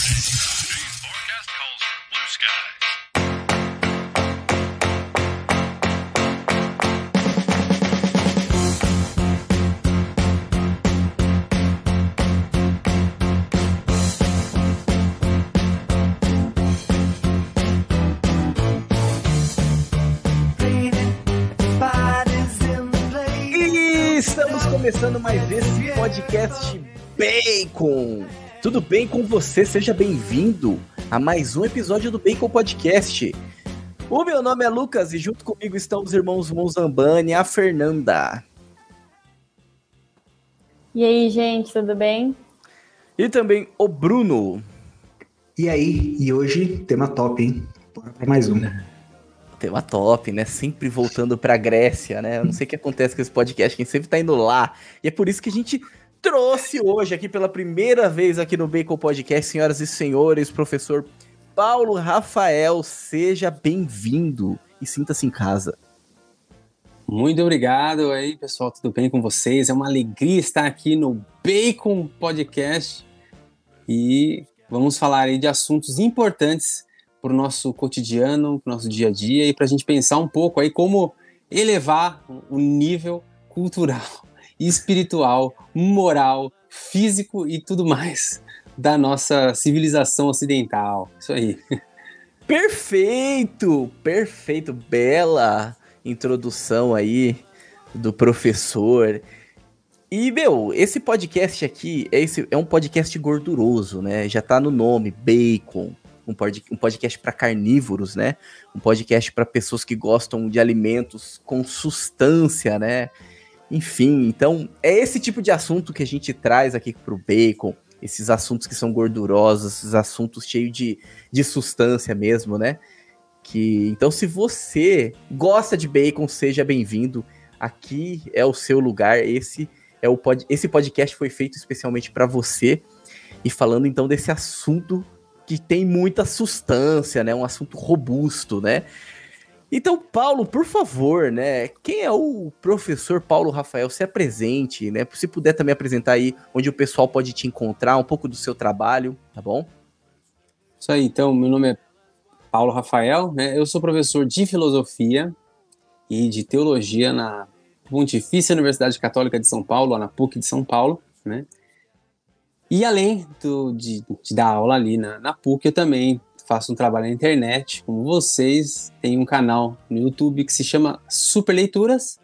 Forecast calls for blue skies. E estamos começando mais esse podcast Bacon. Tudo bem com você? Seja bem-vindo a mais um episódio do Bacon Podcast. O meu nome é Lucas e junto comigo estão os irmãos Monzambani e a Fernanda. E aí, gente, tudo bem? E também o Bruno. E aí, e hoje, tema top, hein? Bora pra mais um. Tema top, né? Sempre voltando pra Grécia, né? Eu não sei o que acontece com esse podcast, quem sempre tá indo lá. E é por isso que a gente trouxe hoje aqui pela primeira vez aqui no Bacon Podcast, senhoras e senhores, professor Paulo Rafael, seja bem-vindo e sinta-se em casa. Muito obrigado aí, pessoal, tudo bem com vocês? É uma alegria estar aqui no Bacon Podcast e vamos falar aí de assuntos importantes para o nosso cotidiano, para o nosso dia a dia e para a gente pensar um pouco aí como elevar o nível cultural, espiritual, moral, físico e tudo mais da nossa civilização ocidental. Isso aí. Perfeito, perfeito, bela introdução aí do professor. E, esse podcast aqui é um podcast gorduroso, né? Já tá no nome, Bacon. Um podcast para carnívoros, né? Um podcast para pessoas que gostam de alimentos com substância, né? Enfim, então é esse tipo de assunto que a gente traz aqui pro Bacon, esses assuntos que são gordurosos, esses assuntos cheios de substância mesmo, né? Então, se você gosta de bacon, seja bem-vindo. Aqui é o seu lugar. Esse podcast foi feito especialmente para você. E falando então desse assunto que tem muita substância, né? Um assunto robusto, né? Então, Paulo, por favor, né? Quem é o professor Paulo Rafael? Se apresente, né? Se puder também apresentar aí onde o pessoal pode te encontrar, um pouco do seu trabalho, tá bom? Isso aí, então, meu nome é Paulo Rafael, né? Eu sou professor de filosofia e de teologia na Pontifícia Universidade Católica de São Paulo, lá na PUC de São Paulo, né? E além de dar aula ali na PUC, eu também faço um trabalho na internet, como vocês. Tem um canal no YouTube que se chama Super Leituras.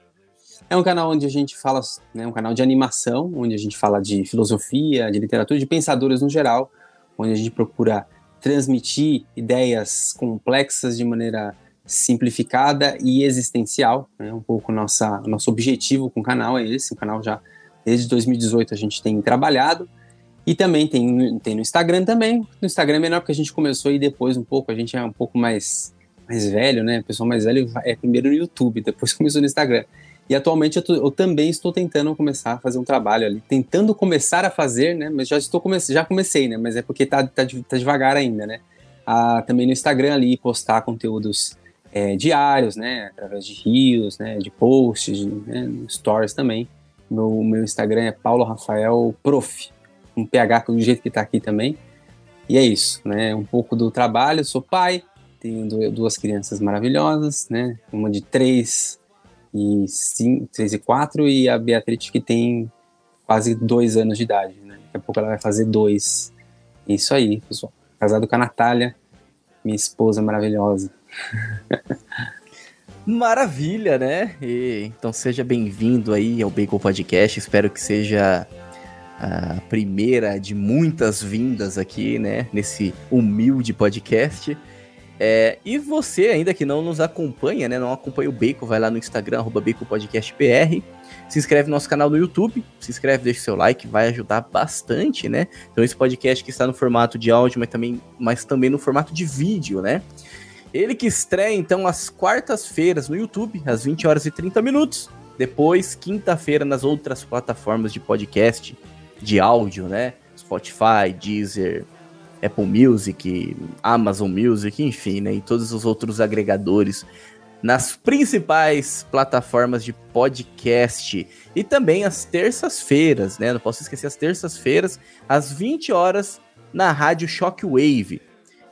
É um canal onde a gente fala, né, um canal de animação, onde a gente fala de filosofia, de literatura, de pensadores no geral, onde a gente procura transmitir ideias complexas de maneira simplificada e existencial, né? Um pouco nosso objetivo com o canal é esse. O canal já, desde 2018, a gente tem trabalhado. E também tem no Instagram também. No Instagram é menor porque a gente começou e depois um pouco, a gente é um pouco mais velho, né? O pessoal mais velho é primeiro no YouTube, depois começou no Instagram. E atualmente eu também estou tentando começar a fazer um trabalho ali. Tentando começar a fazer, né? Mas já comecei, né? Mas é porque tá devagar ainda, né? Também no Instagram ali, postar conteúdos diários, né? Através de reels, né? De posts, né? Stories também. Meu Instagram é Paulo Rafael Prof. Um PH do jeito que tá aqui também. E é isso, né? Um pouco do trabalho. Sou pai, tenho duas crianças maravilhosas, né? Uma de 3 e 4 e a Beatriz que tem quase 2 anos de idade, né? Daqui a pouco ela vai fazer 2. Isso aí, pessoal. Casado com a Natália, minha esposa maravilhosa. Maravilha, né? Então seja bem-vindo aí ao Bacon Podcast. Espero que seja a primeira de muitas vindas aqui, né? Nesse humilde podcast. E você, ainda que não nos acompanha, né? Não acompanha o Bacon, vai lá no Instagram, @BaconPodcastPR. Se inscreve no nosso canal no YouTube. Se inscreve, deixa o seu like, vai ajudar bastante, né? Então esse podcast que está no formato de áudio, mas também no formato de vídeo, né? Ele que estreia, então, às quartas-feiras no YouTube, às 20 horas e 30 minutos. Depois, quinta-feira, nas outras plataformas de podcast, de áudio, né? Spotify, Deezer, Apple Music, Amazon Music, enfim, né? E todos os outros agregadores nas principais plataformas de podcast. E também às terças-feiras, né? Não posso esquecer, às terças-feiras, às 20 horas, na rádio Shockwave.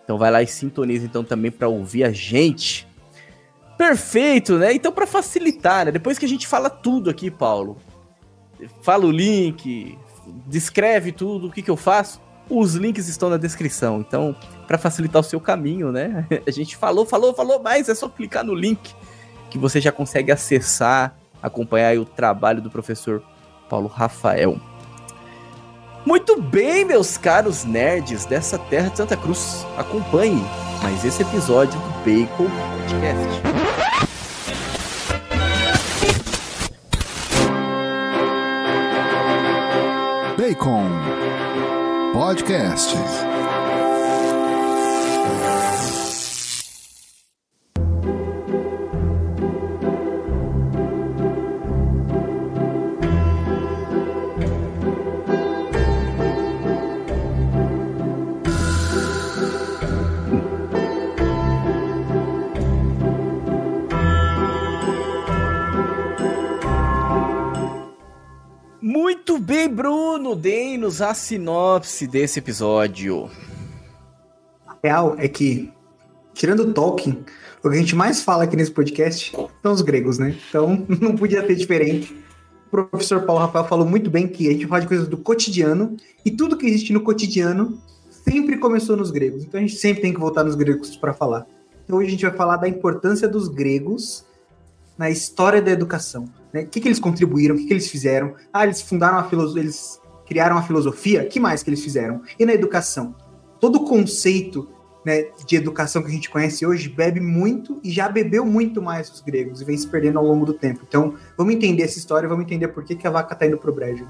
Então vai lá e sintoniza então também para ouvir a gente. Perfeito, né? Então para facilitar, né? Depois que a gente fala tudo aqui, Paulo, fala o link, descreve tudo, o que eu faço? Os links estão na descrição. Então, para facilitar o seu caminho, né? A gente falou, mas é só clicar no link que você já consegue acessar, acompanhar aí o trabalho do professor Paulo Rafael. Muito bem, meus caros nerds dessa terra de Santa Cruz. Acompanhe mais esse episódio do Bacon Podcast. Bacon Podcast. Muito bem, Bruno, dê-nos a sinopse desse episódio. A real é que, tirando o Tolkien, o que a gente mais fala aqui nesse podcast são os gregos, né? Então, não podia ser diferente. O professor Paulo Rafael falou muito bem que a gente fala de coisas do cotidiano, e tudo que existe no cotidiano sempre começou nos gregos. Então, a gente sempre tem que voltar nos gregos para falar. Então, hoje a gente vai falar da importância dos gregos na história da educação. Né? O que eles contribuíram, o que eles fizeram. Eles fundaram a filosofia, eles criaram a filosofia, o que mais que eles fizeram? E na educação? Todo o conceito, né, de educação que a gente conhece hoje bebe muito e já bebeu muito mais os gregos e vem se perdendo ao longo do tempo. Então, vamos entender essa história, vamos entender por que a vaca tá indo pro brejo.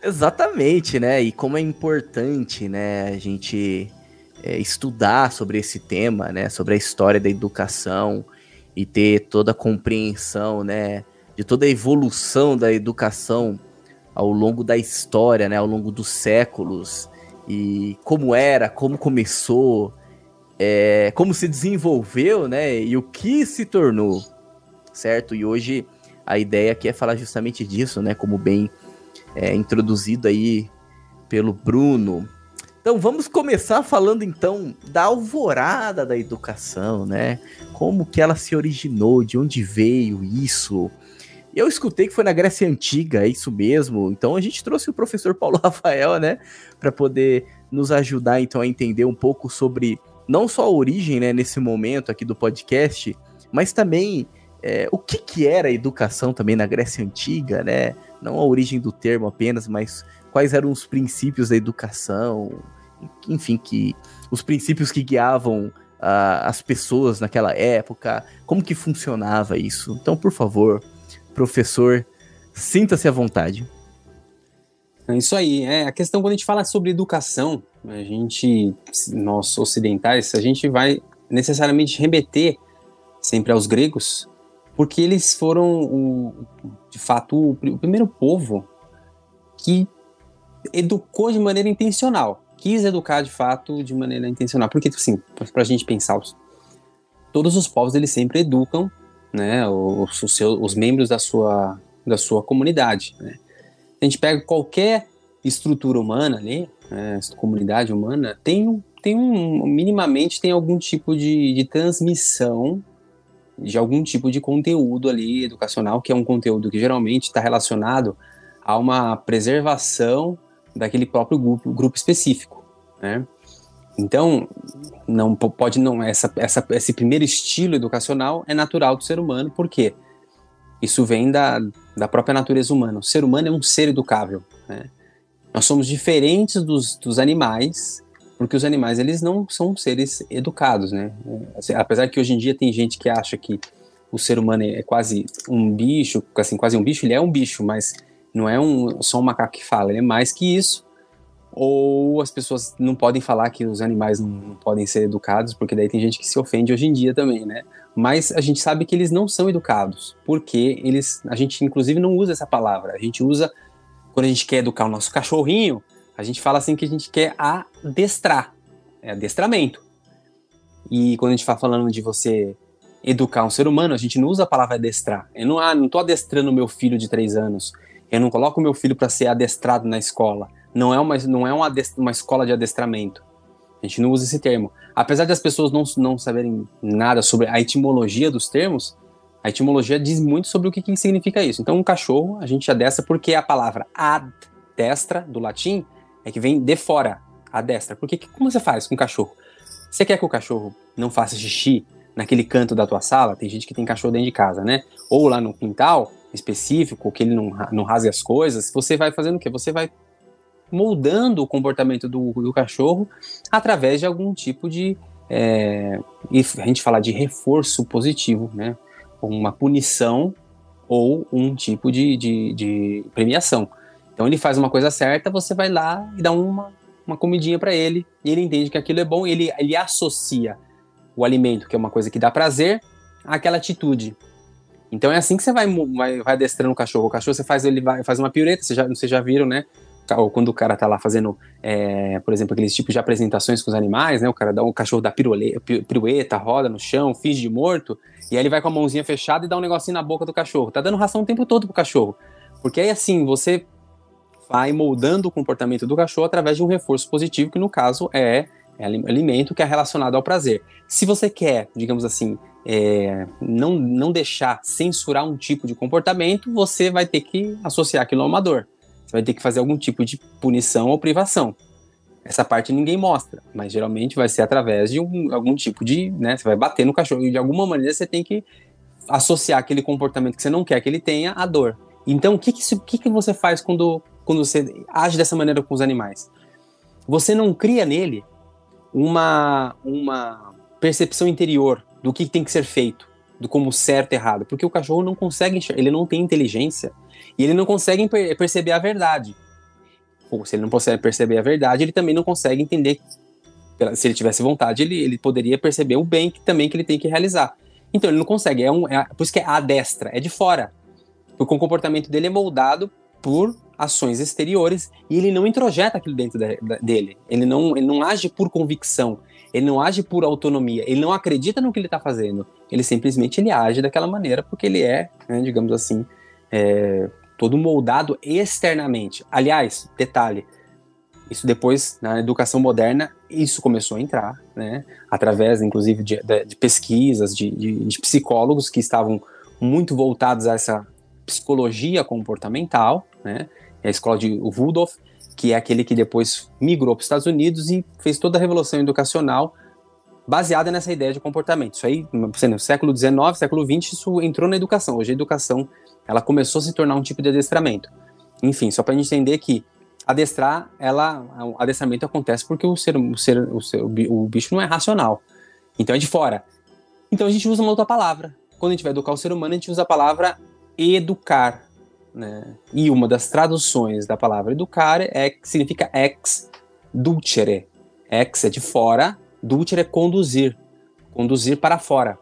Exatamente, né? E como é importante, né, a gente estudar sobre esse tema, né, sobre a história da educação, e ter toda a compreensão, né, de toda a evolução da educação ao longo da história, né, ao longo dos séculos, e como era, como começou, como se desenvolveu, né, e o que se tornou, certo? E hoje a ideia aqui é falar justamente disso, né, como bem introduzido aí pelo Bruno. Então vamos começar falando então da alvorada da educação, né? Como que ela se originou, de onde veio isso. Eu escutei que foi na Grécia Antiga, é isso mesmo. Então a gente trouxe o professor Paulo Rafael, né? Para poder nos ajudar então a entender um pouco sobre não só a origem, né, nesse momento aqui do podcast, mas também o que era a educação também na Grécia Antiga, né? Não a origem do termo apenas, mas quais eram os princípios da educação, enfim, os princípios que guiavam as pessoas naquela época, como que funcionava isso. Então, por favor, professor, sinta-se à vontade. É isso aí, a questão quando a gente fala sobre educação, nós ocidentais, a gente vai necessariamente remeter sempre aos gregos, porque eles foram, de fato, o primeiro povo que educou de maneira intencional, quis educar de fato de maneira intencional, porque assim, para a gente pensar, todos os povos eles sempre educam, né, os membros da sua comunidade, né? A gente pega qualquer estrutura humana ali, né, comunidade humana, minimamente tem algum tipo de transmissão de algum tipo de conteúdo ali educacional, que é um conteúdo que geralmente está relacionado a uma preservação daquele próprio grupo específico, né? Então, esse primeiro estilo educacional é natural do ser humano, porque isso vem da própria natureza humana. O ser humano é um ser educável, né? Nós somos diferentes dos animais, porque os animais eles não são seres educados, né? Apesar que hoje em dia tem gente que acha que o ser humano é quase um bicho, assim, quase um bicho, ele é um bicho, mas não é só um macaco que fala, ele é mais que isso. Ou as pessoas não podem falar que os animais não podem ser educados, porque daí tem gente que se ofende hoje em dia também, né? Mas a gente sabe que eles não são educados, porque a gente inclusive não usa essa palavra, a gente usa, quando a gente quer educar o nosso cachorrinho, a gente fala assim que a gente quer adestrar, é adestramento. E quando a gente está falando de você educar um ser humano, a gente não usa a palavra adestrar. Eu não estou adestrando meu filho de 3 anos, eu não coloco o meu filho para ser adestrado na escola. não é uma escola de adestramento. A gente não usa esse termo. Apesar das pessoas não saberem nada sobre a etimologia dos termos, a etimologia diz muito sobre o que significa isso. Então, um cachorro, a gente adestra porque a palavra adestra, do latim, é que vem de fora, adestra. Porque como você faz com o cachorro? Você quer que o cachorro não faça xixi naquele canto da tua sala? Tem gente que tem cachorro dentro de casa, né? Ou lá no quintal específico, que ele não rasgue as coisas. Você vai fazendo o quê? Você vai moldando o comportamento do cachorro através de algum tipo de... e a gente fala de reforço positivo, né? Uma punição ou um tipo de premiação. Então ele faz uma coisa certa, você vai lá e dá uma comidinha para ele, e ele entende que aquilo é bom, e ele associa o alimento, que é uma coisa que dá prazer, àquela atitude. Então é assim que você vai adestrando o cachorro. O cachorro, ele faz uma pirueta, vocês já viram, né? Ou quando o cara tá lá fazendo, por exemplo, aqueles tipos de apresentações com os animais, né? O cachorro dá pirueta, roda no chão, finge de morto, e aí ele vai com a mãozinha fechada e dá um negocinho na boca do cachorro. Tá dando ração o tempo todo pro cachorro. Porque aí assim, você vai moldando o comportamento do cachorro através de um reforço positivo, que no caso é alimento, que é relacionado ao prazer. Se você quer, digamos assim, não deixar censurar um tipo de comportamento, você vai ter que associar aquilo a uma dor. Você vai ter que fazer algum tipo de punição ou privação. Essa parte ninguém mostra, mas geralmente vai ser através de algum tipo de... né, você vai bater no cachorro e de alguma maneira você tem que associar aquele comportamento que você não quer que ele tenha à dor. Então, o que você faz quando você age dessa maneira com os animais? Você não cria nele uma percepção interior do que tem que ser feito, do como certo e errado, porque o cachorro não consegue enxergar, ele não tem inteligência, e ele não consegue perceber a verdade. Ou se ele não consegue perceber a verdade, ele também não consegue entender, se ele tivesse vontade, ele poderia perceber o bem que ele tem que realizar. Então ele não consegue, por isso que é adestra, é de fora, porque o comportamento dele é moldado por ações exteriores, e ele não introjeta aquilo dentro dele, ele não age por convicção, ele não age por autonomia, ele não acredita no que ele está fazendo, ele simplesmente age daquela maneira porque ele é, né, digamos assim, todo moldado externamente. Aliás, detalhe, isso depois, na educação moderna, isso começou a entrar, né, através, inclusive, de pesquisas, de psicólogos que estavam muito voltados a essa psicologia comportamental, né, a escola de Waldorf, que é aquele que depois migrou para os Estados Unidos e fez toda a revolução educacional baseada nessa ideia de comportamento. Isso aí, no século XIX, século XX, isso entrou na educação. Hoje a educação, ela começou a se tornar um tipo de adestramento. Enfim, só para a gente entender que o adestramento acontece porque o bicho não é racional. Então é de fora. Então a gente usa uma outra palavra. Quando a gente vai educar o ser humano, a gente usa a palavra educar, né? E uma das traduções da palavra educar significa ex dulcere. Ex é de fora, dulcere é conduzir para fora.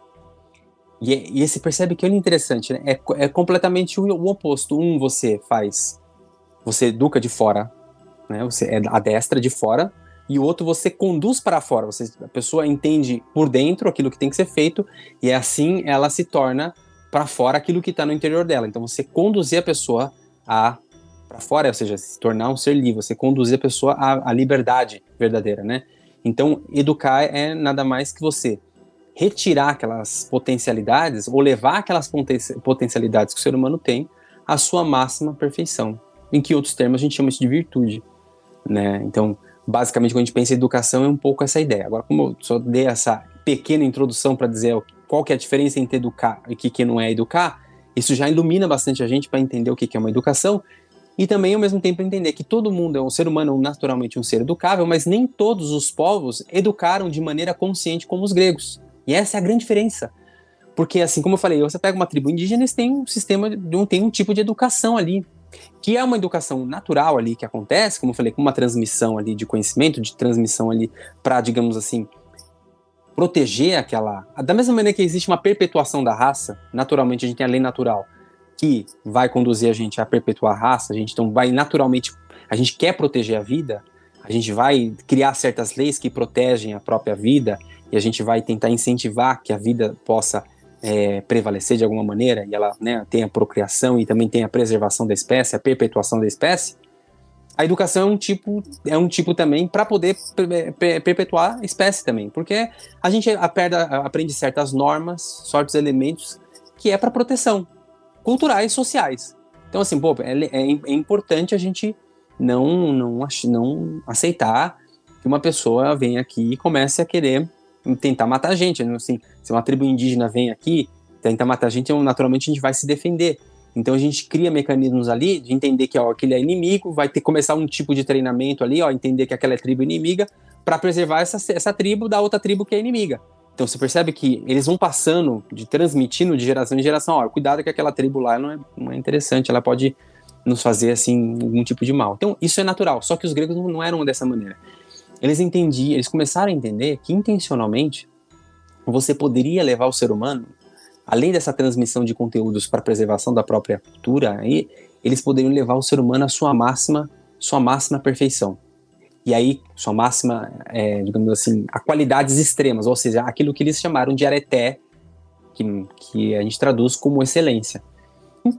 E você percebe que é interessante, né? É completamente o oposto. Você educa de fora, né? Você adestra de fora, e o outro você conduz para fora. A pessoa entende por dentro aquilo que tem que ser feito, e assim ela se torna para fora aquilo que está no interior dela. Então você conduzir a pessoa para fora, ou seja, se tornar um ser livre, você conduzir a pessoa à liberdade verdadeira, né? Então educar é nada mais que você retirar aquelas potencialidades, ou levar aquelas potencialidades que o ser humano tem à sua máxima perfeição. Em que outros termos a gente chama isso de virtude, né? Então, basicamente, quando a gente pensa em educação, é um pouco essa ideia. Agora, como eu só dei essa pequena introdução para dizer qual que é a diferença entre educar e o que não é educar, isso já ilumina bastante a gente para entender o que é uma educação, e também, ao mesmo tempo, entender que todo mundo um ser humano, naturalmente um ser educável, mas nem todos os povos educaram de maneira consciente como os gregos. E essa é a grande diferença. Porque, assim como eu falei, você pega uma tribo indígena, eles têm um sistema, tem um tipo de educação ali, que é uma educação natural ali que acontece, como eu falei, com uma transmissão ali de conhecimento, de transmissão ali para, digamos assim, proteger aquela... Da mesma maneira que existe uma perpetuação da raça, naturalmente a gente tem a lei natural, que vai conduzir a gente a perpetuar a raça, a gente então vai naturalmente... A gente quer proteger a vida, a gente vai criar certas leis que protegem a própria vida, e a gente vai tentar incentivar que a vida possa prevalecer de alguma maneira, e ela, né, tenha a procriação e também tenha a preservação da espécie, a perpetuação da espécie. a educação é um tipo também para poder perpetuar a espécie também, porque a gente aprende certas normas, certos elementos que é para proteção, culturais e sociais. Então, assim, pô, é importante a gente não aceitar que uma pessoa venha aqui e comece a querer tentar matar a gente. Assim, se uma tribo indígena vem aqui, tenta matar a gente, naturalmente a gente vai se defender. Então a gente cria mecanismos ali de entender que aquele é inimigo, vai ter que começar um tipo de treinamento ali, entender que aquela é tribo inimiga, para preservar essa tribo da outra tribo que é inimiga. Então você percebe que eles vão passando, transmitindo de geração em geração, cuidado que aquela tribo lá não é interessante, ela pode nos fazer assim algum tipo de mal. Então isso é natural, só que os gregos não eram dessa maneira. Eles começaram a entender que intencionalmente você poderia levar o ser humano, além dessa transmissão de conteúdos para preservação da própria cultura, aí, eles poderiam levar o ser humano à sua máxima perfeição. E aí, sua máxima, digamos assim, a qualidades extremas, ou seja, aquilo que eles chamaram de areté, que a gente traduz como excelência.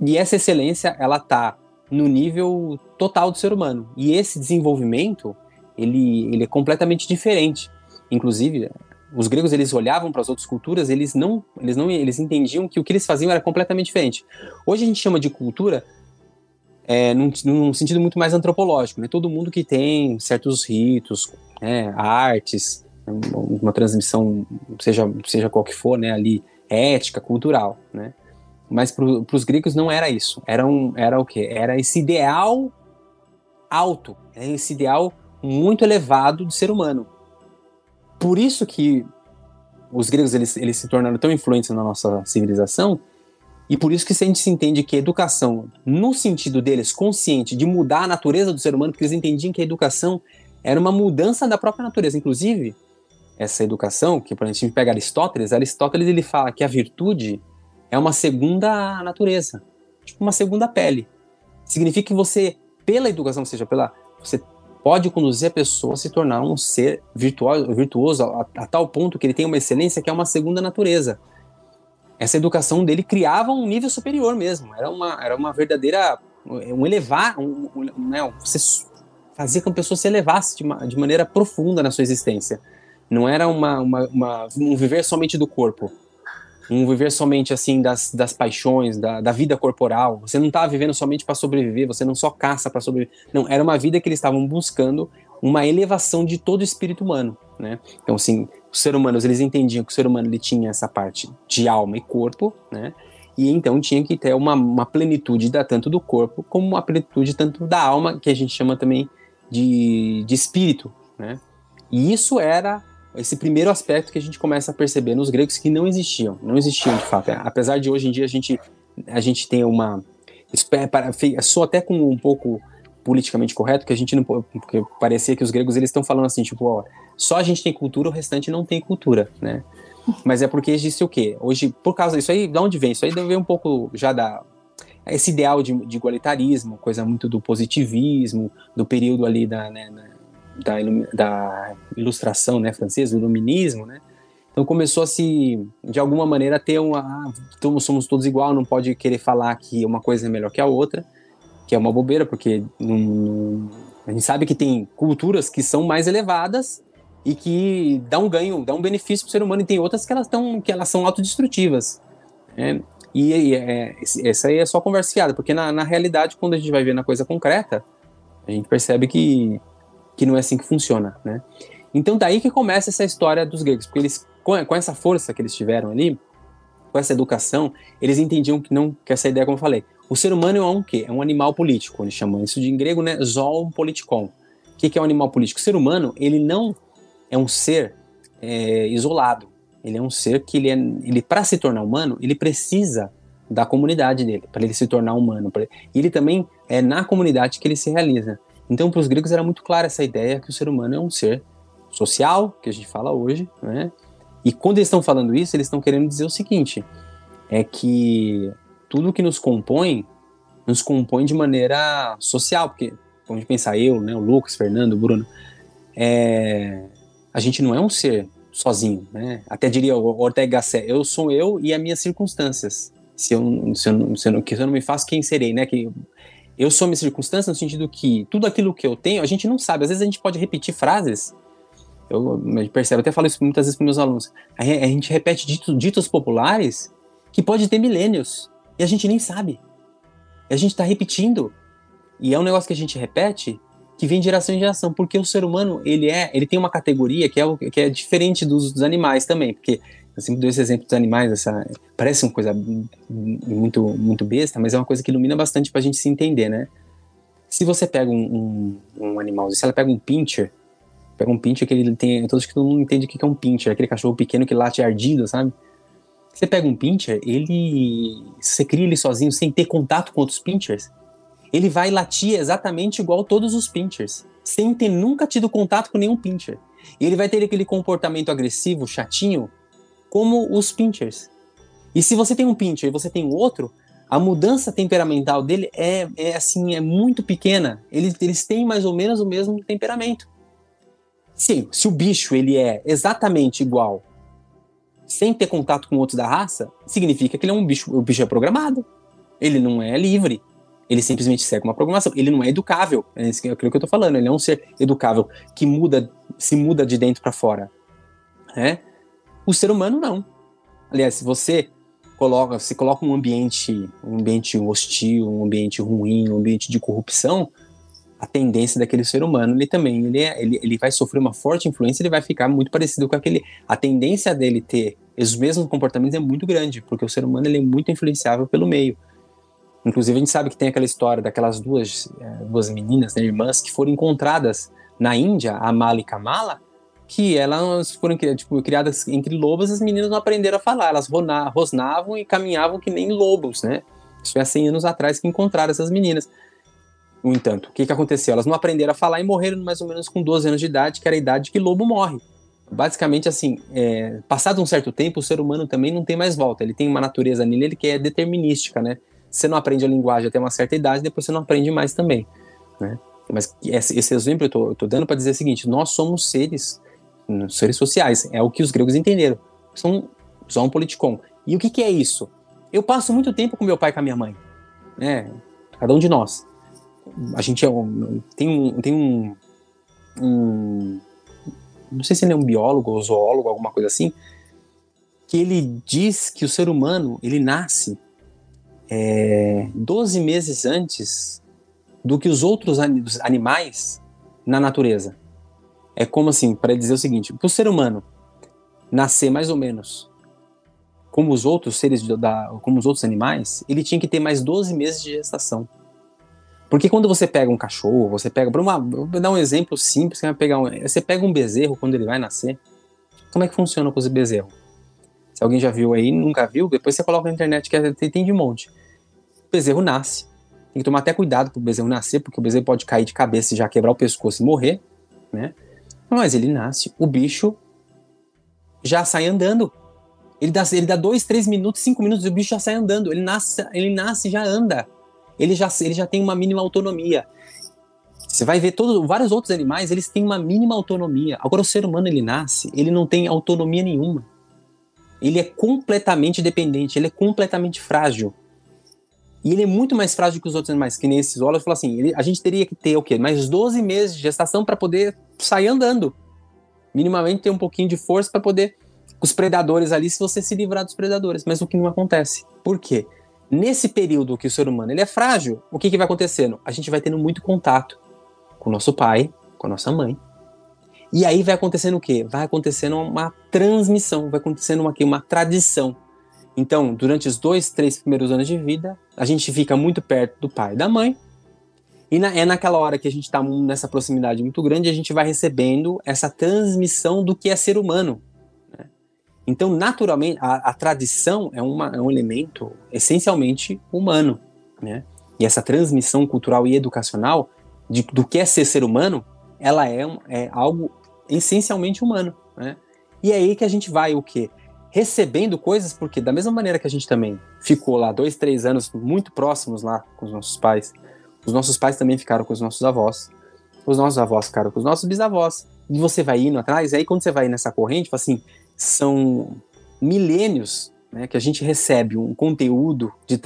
E essa excelência, ela está no nível total do ser humano. E esse desenvolvimento, ele é completamente diferente. Inclusive, os gregos, eles olhavam para as outras culturas, eles entendiam que o que eles faziam era completamente diferente. Hoje a gente chama de cultura num sentido muito mais antropológico, né? Todo mundo que tem certos ritos, artes, uma transmissão, seja qual que for, né, ali, ética, cultural, né? Mas para os gregos não era isso. Era o quê? Era esse ideal alto, esse ideal muito elevado do ser humano. Por isso que os gregos eles se tornaram tão influentes na nossa civilização, e por isso que a gente se entende que a educação, no sentido deles, consciente de mudar a natureza do ser humano, porque eles entendiam que a educação era uma mudança da própria natureza. Inclusive, essa educação, que por exemplo, a gente pega Aristóteles ele fala que a virtude é uma segunda natureza, tipo uma segunda pele. Significa que você, pela educação, ou seja, você pode conduzir a pessoa a se tornar um ser virtuoso a tal ponto que ele tem uma excelência que é uma segunda natureza. Essa educação dele criava um nível superior mesmo. Era uma verdadeira... Você fazia com que a pessoa se elevasse de maneira profunda na sua existência. Não era um viver somente do corpo. Um viver somente assim das paixões, da vida corporal. Você não estava vivendo somente para sobreviver, você não só caça para sobreviver. Não, era uma vida que eles estavam buscando uma elevação de todo o espírito humano, né? Então, assim, os seres humanos, eles entendiam que o ser humano ele tinha essa parte de alma e corpo, né? E então tinha que ter uma plenitude tanto do corpo como uma plenitude tanto da alma, que a gente chama também de espírito, né? E isso era esse primeiro aspecto que a gente começa a perceber nos gregos que não existiam de fato. Apesar de hoje em dia a gente tem sou até com um pouco politicamente correto, que a gente não, porque parecia que os gregos eles estão falando assim, tipo, só a gente tem cultura, o restante não tem cultura, né? Mas é porque existe o quê? Hoje, por causa disso aí, de onde vem? Isso aí vem um pouco já esse ideal de igualitarismo, coisa muito do positivismo, do período ali da ilustração, né, francesa, do iluminismo, né? Então começou a de alguma maneira, ter somos todos igual, não pode querer falar que uma coisa é melhor que a outra, que é uma bobeira, porque a gente sabe que tem culturas que são mais elevadas e que dão um benefício para o ser humano, e tem outras que elas são autodestrutivas, né? Essa aí é só conversa fiada, porque na realidade, quando a gente vai ver na coisa concreta, a gente percebe que não é assim que funciona, né? Então daí que começa essa história dos gregos, porque eles, com essa força que eles tiveram ali, com essa educação, eles entendiam que essa ideia, como eu falei, o ser humano é um quê? É um animal político, eles chamam isso de em grego, né, zoon politikon. O que é um animal político? O ser humano, ele não é um ser isolado, ele é um ser que ele para se tornar humano, ele precisa da comunidade dele, para ele se tornar humano, e ele também é na comunidade que ele se realiza. Então, para os gregos era muito clara essa ideia que o ser humano é um ser social, que a gente fala hoje, né? E quando eles estão falando isso, eles estão querendo dizer o seguinte, é que tudo que nos compõe de maneira social, porque, vamos pensar, eu, né, o Lucas, Fernando, o Bruno, a gente não é um ser sozinho, né? Até diria o Ortega y Gasset, eu sou eu e as minhas circunstâncias. Se eu não me faço, quem serei, né? Eu sou minha circunstância no sentido que tudo aquilo que eu tenho, a gente não sabe. Às vezes a gente pode repetir frases. Eu percebo, até falo isso muitas vezes para meus alunos. A gente repete ditos populares que pode ter milênios. E a gente nem sabe. E a gente está repetindo. E é um negócio que a gente repete que vem de geração em geração. Porque o ser humano, ele tem uma categoria que é diferente dos animais também. Porque eu sempre dou esse exemplo dos animais. Parece uma coisa muito, muito besta, mas é uma coisa que ilumina bastante para a gente se entender, né? Se você pega um animal, se ela pega um pincher que ele tem... Todos que todo mundo entende o que é um pincher. Aquele cachorro pequeno que late ardido, sabe? Você pega um pincher, você cria ele sozinho, sem ter contato com outros pinchers, ele vai latir exatamente igual todos os pinchers, sem ter nunca tido contato com nenhum pincher. E ele vai ter aquele comportamento agressivo, chatinho, como os pinchers. E se você tem um pincher e você tem outro, a mudança temperamental dele é muito pequena. Eles têm mais ou menos o mesmo temperamento. Sim, se o bicho ele é exatamente igual, sem ter contato com outros da raça, significa que ele é um bicho, o bicho é programado. Ele não é livre. Ele simplesmente segue uma programação. Ele não é educável. É aquilo que eu tô falando. Ele é um ser educável que se muda de dentro para fora. Né? O ser humano não. Aliás, se você coloca um ambiente hostil, um ambiente ruim, um ambiente de corrupção, a tendência daquele ser humano, ele vai sofrer uma forte influência, ele vai ficar muito parecido com aquele... A tendência dele ter os mesmos comportamentos é muito grande, porque o ser humano ele é muito influenciável pelo meio. Inclusive, a gente sabe que tem aquela história daquelas duas meninas, né, irmãs, que foram encontradas na Índia, a Mala e Kamala, que elas foram criadas entre lobos, as meninas não aprenderam a falar, elas rosnavam e caminhavam que nem lobos, né? Isso foi há 100 anos atrás que encontraram essas meninas. No entanto, o que aconteceu? Elas não aprenderam a falar e morreram mais ou menos com 12 anos de idade, que era a idade que lobo morre. Basicamente, assim, passado um certo tempo, o ser humano também não tem mais volta. Ele tem uma natureza nele que é determinística, né? Você não aprende a linguagem até uma certa idade, depois você não aprende mais também, né? Mas esse exemplo eu tô dando para dizer o seguinte: nós somos seres sociais, é o que os gregos entenderam. São um politikon. E o que é isso? Eu passo muito tempo com meu pai e com a minha mãe, né? Cada um de nós. A gente tem não sei se ele é um biólogo ou zoólogo, alguma coisa assim, que ele diz que o ser humano, ele nasce 12 meses antes do que os outros animais na natureza. É como assim, para dizer o seguinte: para o ser humano nascer mais ou menos como os outros seres, como os outros animais, ele tinha que ter mais 12 meses de gestação. Porque quando você pega um cachorro, vou dar um exemplo simples, você pega um bezerro quando ele vai nascer. Como é que funciona com esse bezerro? Se alguém já viu aí, nunca viu, depois você coloca na internet que tem de monte. O bezerro nasce. Tem que tomar até cuidado pro bezerro nascer, porque o bezerro pode cair de cabeça e já quebrar o pescoço e morrer, né? Mas ele nasce, o bicho já sai andando. Ele dá 2, 3 minutos, 5 minutos e o bicho já sai andando. Ele nasce e já anda. Ele já tem uma mínima autonomia. Você vai ver vários outros animais, eles têm uma mínima autonomia. Agora o ser humano, ele nasce, ele não tem autonomia nenhuma. Ele é completamente dependente, ele é completamente frágil. E ele é muito mais frágil que os outros animais, que nem esses zoólogos falam assim, a gente teria que ter o quê? Mais 12 meses de gestação para poder sair andando. Minimamente ter um pouquinho de força para poder... Os predadores ali, se você se livrar dos predadores. Mas o que não acontece. Por quê? Nesse período que o ser humano ele é frágil, o que vai acontecendo? A gente vai tendo muito contato com o nosso pai, com a nossa mãe. E aí vai acontecendo o quê? Vai acontecendo uma transmissão, vai acontecendo uma tradição. Então, durante os 2, 3 primeiros anos de vida, a gente fica muito perto do pai e da mãe. E é naquela hora que a gente está nessa proximidade muito grande, a gente vai recebendo essa transmissão do que é ser humano. Então, naturalmente, a tradição é um elemento essencialmente humano, né? E essa transmissão cultural e educacional do que é ser humano, ela é algo essencialmente humano, né? E é aí que a gente vai o quê? Recebendo coisas, porque da mesma maneira que a gente também ficou lá 2, 3 anos muito próximos lá com os nossos pais também ficaram com os nossos avós ficaram com os nossos bisavós. E você vai indo atrás, aí quando você vai nessa corrente, fala assim, são milênios né, que a gente recebe um conteúdo que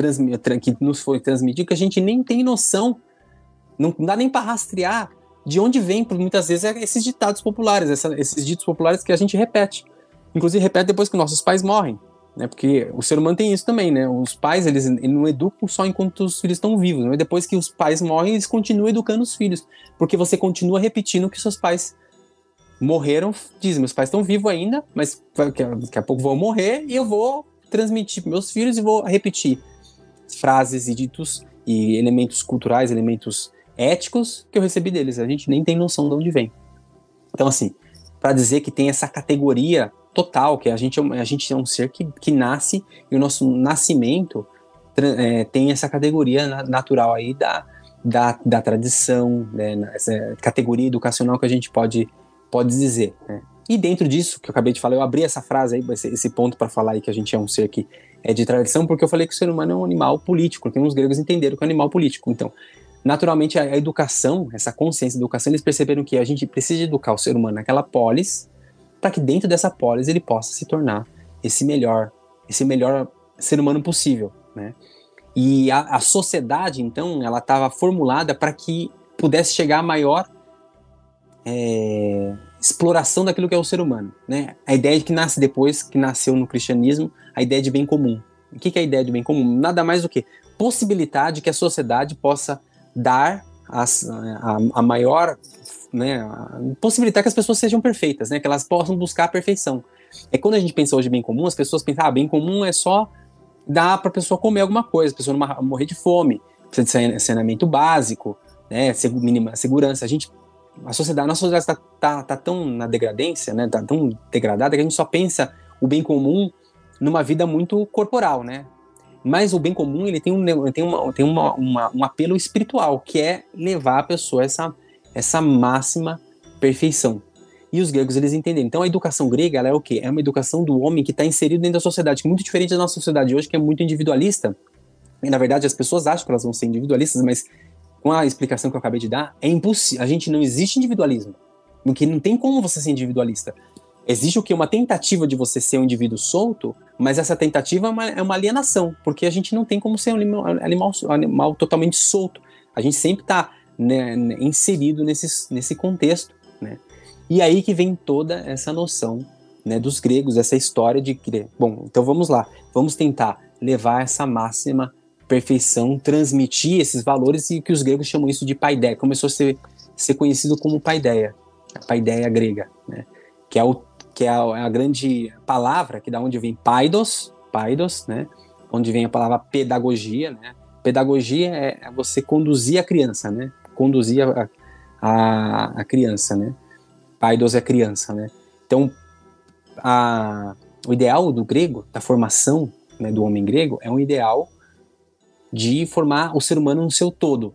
nos foi transmitido que a gente nem tem noção, não dá nem para rastrear de onde vem, muitas vezes, esses ditados populares, esses ditos populares que a gente repete. Inclusive, repete depois que nossos pais morrem, né? Porque o ser humano tem isso também, né? Os pais, eles não educam só enquanto os filhos estão vivos, né? Depois que os pais morrem, eles continuam educando os filhos, porque você continua repetindo que seus pais morreram, dizem, meus pais estão vivos ainda, mas daqui a pouco vão morrer e eu vou transmitir para meus filhos e vou repetir frases e ditos e elementos culturais, elementos éticos que eu recebi deles. A gente nem tem noção de onde vem. Então, assim, para dizer que tem essa categoria total, que a gente é um ser que nasce, e o nosso nascimento tem essa categoria natural aí da tradição, né, essa categoria educacional que a gente pode dizer, né? E dentro disso, que eu acabei de falar, eu abri essa frase aí, esse ponto para falar aí que a gente é um ser que é de tradição, porque eu falei que o ser humano é um animal político, porque os gregos entenderam que é um animal político. Então, naturalmente, a educação, essa consciência da educação, eles perceberam que a gente precisa educar o ser humano naquela polis, para que dentro dessa polis ele possa se tornar esse melhor ser humano possível, né? E a sociedade, então, ela estava formulada para que pudesse chegar a maior exploração daquilo que é o ser humano, né? A ideia de que nasce depois, que nasceu no cristianismo, a ideia de bem comum. O que é a ideia de bem comum? Nada mais do que possibilitar de que a sociedade possa dar a maior, né, possibilitar que as pessoas sejam perfeitas, né, que elas possam buscar a perfeição. Quando a gente pensa hoje em bem comum, as pessoas pensam, bem comum é só dar para a pessoa comer alguma coisa, a pessoa não morrer de fome, precisa de saneamento básico, né, mínima segurança. A nossa sociedade tá tão na decadência, né, tá tão degradada que a gente só pensa o bem comum numa vida muito corporal, né? Mas o bem comum, ele tem um apelo espiritual, que é levar a pessoa a essa máxima perfeição. E os gregos, eles entenderam. Então, a educação grega, ela é o quê? É uma educação do homem que está inserido dentro da sociedade, que é muito diferente da nossa sociedade hoje, que é muito individualista. E, na verdade, as pessoas acham que elas vão ser individualistas, mas com a explicação que eu acabei de dar, é impossível. A gente não existe individualismo, porque não tem como você ser individualista. Existe o quê? Uma tentativa de você ser um indivíduo solto, mas essa tentativa é uma alienação, porque a gente não tem como ser um animal totalmente solto. A gente sempre está, né, inserido nesse contexto, né? E aí que vem toda essa noção, né, dos gregos, essa história de que, bom, então vamos lá, vamos tentar levar essa máxima perfeição, transmitir esses valores, e que os gregos chamam isso de paideia. Começou a ser conhecido como paideia, a paideia grega, né? Que é a grande palavra, que da onde vem paidos, né? Onde vem a palavra pedagogia, né? Pedagogia é você conduzir a criança, né? Conduzir a criança, né? Paidos é criança, né? Então, o ideal do grego, da formação, né, do homem grego, é um ideal de formar o ser humano no seu todo.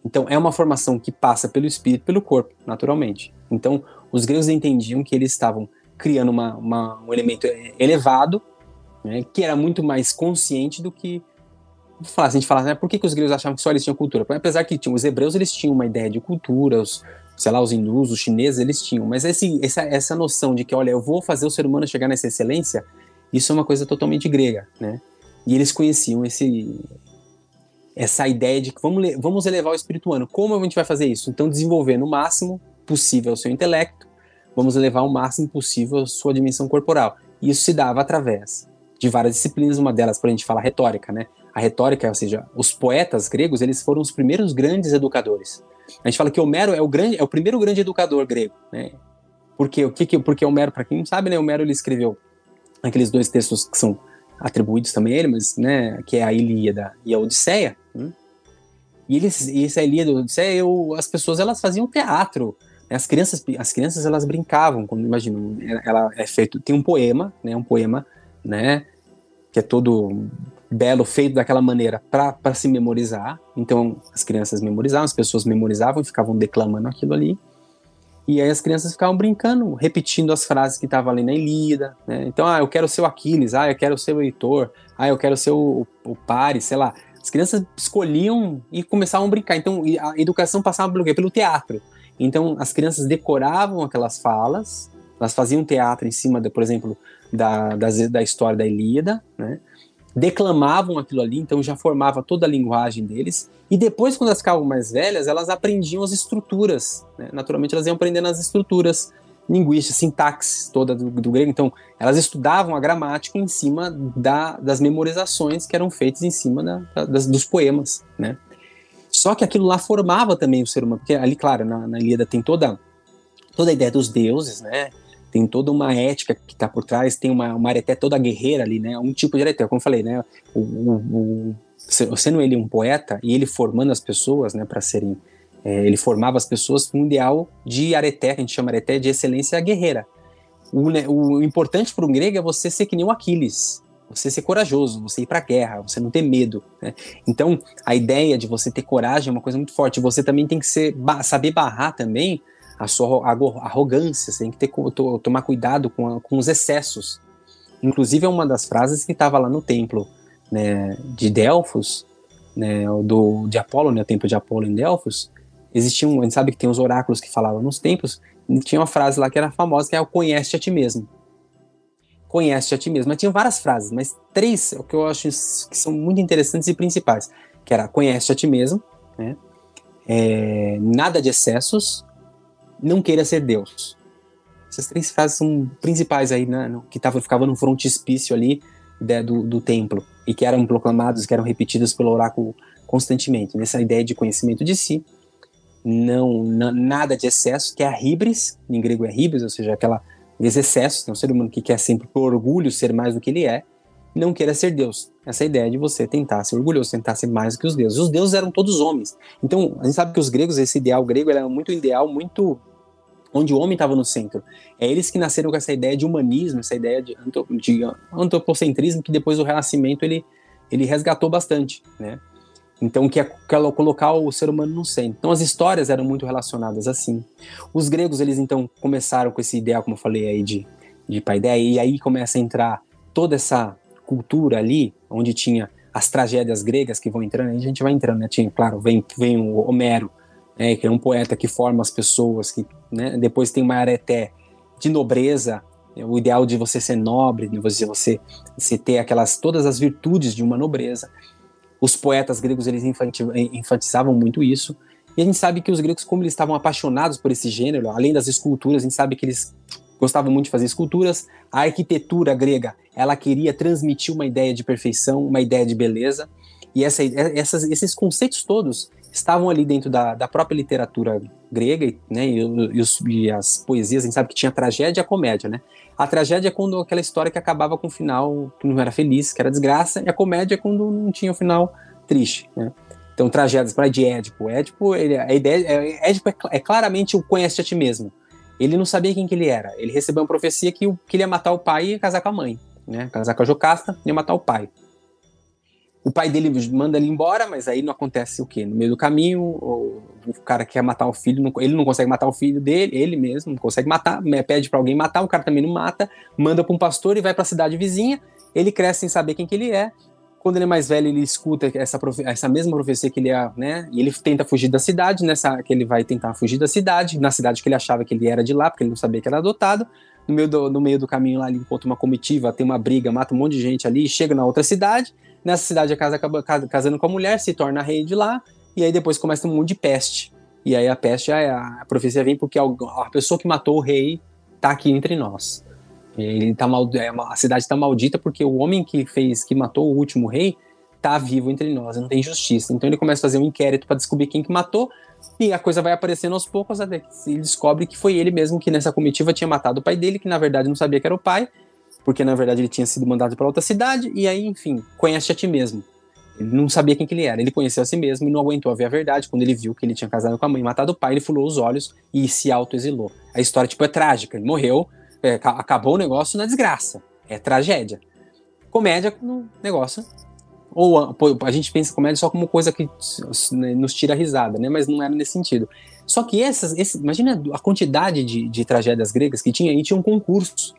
Então, é uma formação que passa pelo espírito e pelo corpo, naturalmente. Então, os gregos entendiam que eles estavam criando um elemento elevado, né, que era muito mais consciente do que... Se a gente fala, né, por que os gregos achavam que só eles tinham cultura? Apesar que os hebreus, eles tinham uma ideia de cultura, os hindus, os chineses, eles tinham. Mas essa noção de que, olha, eu vou fazer o ser humano chegar nessa excelência, isso é uma coisa totalmente grega, né? E eles conheciam essa ideia de que vamos elevar o espírito humano. Como a gente vai fazer isso? Então, desenvolver no máximo possível o seu intelecto, vamos elevar o máximo possível a sua dimensão corporal. E isso se dava através de várias disciplinas, uma delas, por a gente falar, retórica, né? A retórica, ou seja, os poetas gregos, eles foram os primeiros grandes educadores. A gente fala que Homero é o primeiro grande educador grego, né? Porque Homero, para quem não sabe, né, Homero, ele escreveu aqueles 2 textos que são atribuídos também a ele, mas, né, que é a Ilíada e a Odisseia, né? E essa Ilíada e a Odisseia, as pessoas, elas faziam teatro. As crianças elas brincavam, como imaginam, ela é feito, tem um poema, né, que é todo belo, feito daquela maneira para se memorizar. Então as crianças memorizavam, as pessoas memorizavam e ficavam declamando aquilo ali. E aí as crianças ficavam brincando, repetindo as frases que estavam ali na Ilíada, né? Então, eu quero ser o Aquiles, eu quero ser o Heitor, eu quero ser o Paris, sei lá. As crianças escolhiam e começavam a brincar. Então a educação passava pelo quê? Pelo teatro. Então as crianças decoravam aquelas falas Elas faziam teatro em cima, por exemplo, da história da Ilíada, né? Declamavam aquilo ali, então já formava toda a linguagem deles, e depois, quando elas ficavam mais velhas, elas aprendiam as estruturas, né? Naturalmente elas iam aprendendo as estruturas linguísticas, sintaxe toda do grego, então elas estudavam a gramática em cima das memorizações que eram feitas em cima dos poemas, né? Só que aquilo lá formava também o ser humano, porque ali, claro, na Ilíada tem toda a ideia dos deuses, né? Tem toda uma ética que está por trás, tem uma areté toda guerreira ali, né? Um tipo de areté, como eu falei, né? Sendo ele um poeta e ele formando as pessoas, né? Para serem, ele formava as pessoas com um ideal de areté, que a gente chama areté de excelência guerreira. O importante para um grego é você ser que nem o Aquiles, você ser corajoso, você ir para a guerra, você não ter medo, né? Então, a ideia de você ter coragem é uma coisa muito forte. Você também tem que saber barrar também a sua arrogância, você tem que tomar cuidado com os excessos. Inclusive, é uma das frases que estava lá no templo, né, de Delfos, né, de Apolo, né, o templo de Apolo em Delfos. A gente sabe que tem os oráculos que falavam nos templos, e tinha uma frase lá que era famosa, que é o conhece-te a ti mesmo. Conhece-te a ti mesmo. Mas tinha várias frases, mas 3 o que eu acho que são muito interessantes e principais, que era conhece-te a ti mesmo, né, nada de excessos, não queira ser Deus. Essas 3 frases são principais aí, né, que ficavam no frontispício ali do templo, e que eram proclamados, que eram repetidos pelo oráculo constantemente, nessa ideia de conhecimento de si, nada de excesso, que é a híbris, em grego é híbris, ou seja, aqueles excessos, né, um ser humano que quer sempre por orgulho ser mais do que ele é, não queira ser Deus. Essa ideia de você tentar ser orgulhoso, tentar ser mais do que os deuses. Os deuses eram todos homens. Então, a gente sabe que os gregos, esse ideal grego, era muito ideal, muito onde o homem estava no centro. É eles que nasceram com essa ideia de humanismo, essa ideia de antropocentrismo, que depois do Renascimento ele resgatou bastante, né? Então, que é colocar o ser humano no centro. Então, as histórias eram muito relacionadas assim. Os gregos, eles então começaram com esse ideal, como eu falei aí, de paideia, e aí começa a entrar toda essa cultura ali, onde tinha as tragédias gregas que vão entrando, aí a gente vai entrando, né? Tinha, claro, vem o Homero, que é um poeta que forma as pessoas, que, né, depois tem uma areté de nobreza, o ideal de você ser nobre, de você ter todas as virtudes de uma nobreza. Os poetas gregos, eles enfatizavam muito isso, e a gente sabe que os gregos, como eles estavam apaixonados por esse gênero, além das esculturas, a gente sabe que eles gostavam muito de fazer esculturas. A arquitetura grega, ela queria transmitir uma ideia de perfeição, uma ideia de beleza, e esses conceitos todos estavam ali dentro da própria literatura grega, né, e as poesias. A gente sabe que tinha a tragédia e a comédia, né? A tragédia é quando aquela história que acabava com um final que não era feliz, que era desgraça, e a comédia é quando não tinha um final triste, né? Então, tragédias para de Édipo. Édipo, Édipo é claramente o conhece a ti mesmo. Ele não sabia quem que ele era. Ele recebeu uma profecia que ele ia matar o pai e casar com a mãe, né? Casar com a Jocasta e ia matar o pai. O pai dele manda ele embora, mas aí não acontece o quê? No meio do caminho, o cara quer matar o filho, ele não consegue matar o filho dele, ele mesmo não consegue matar, pede pra alguém matar, o cara também não mata, manda pra um pastor e vai pra cidade vizinha. Ele cresce sem saber quem que ele é. Quando ele é mais velho, ele escuta essa mesma profecia que ele é, né? E ele tenta fugir da cidade, que ele vai tentar fugir da cidade, na cidade que ele achava que ele era de lá, porque ele não sabia que era adotado. No meio do caminho lá, ele encontra uma comitiva, tem uma briga, mata um monte de gente ali, chega na outra cidade. Nessa cidade a casa acaba casando com a mulher, se torna rei de lá, e aí depois começa um mundo de peste. E aí a peste, a profecia vem porque a pessoa que matou o rei tá aqui entre nós. A cidade está maldita porque o homem que matou o último rei tá vivo entre nós, não tem justiça. Então ele começa a fazer um inquérito para descobrir quem que matou, e a coisa vai aparecendo aos poucos até que ele descobre que foi ele mesmo que nessa comitiva tinha matado o pai dele, que na verdade não sabia que era o pai, porque na verdade ele tinha sido mandado para outra cidade. E aí, enfim, conhece a ti mesmo. Ele não sabia quem que ele era, ele conheceu a si mesmo e não aguentou ver a verdade. Quando ele viu que ele tinha casado com a mãe e matado o pai, ele furou os olhos e se autoexilou. A história, é trágica, ele morreu, acabou o negócio na desgraça, é tragédia. Comédia, no negócio, ou a gente pensa comédia só como coisa que nos tira a risada, né? Mas não era nesse sentido. Só que imagina a quantidade de tragédias gregas que tinha, e tinham concursos.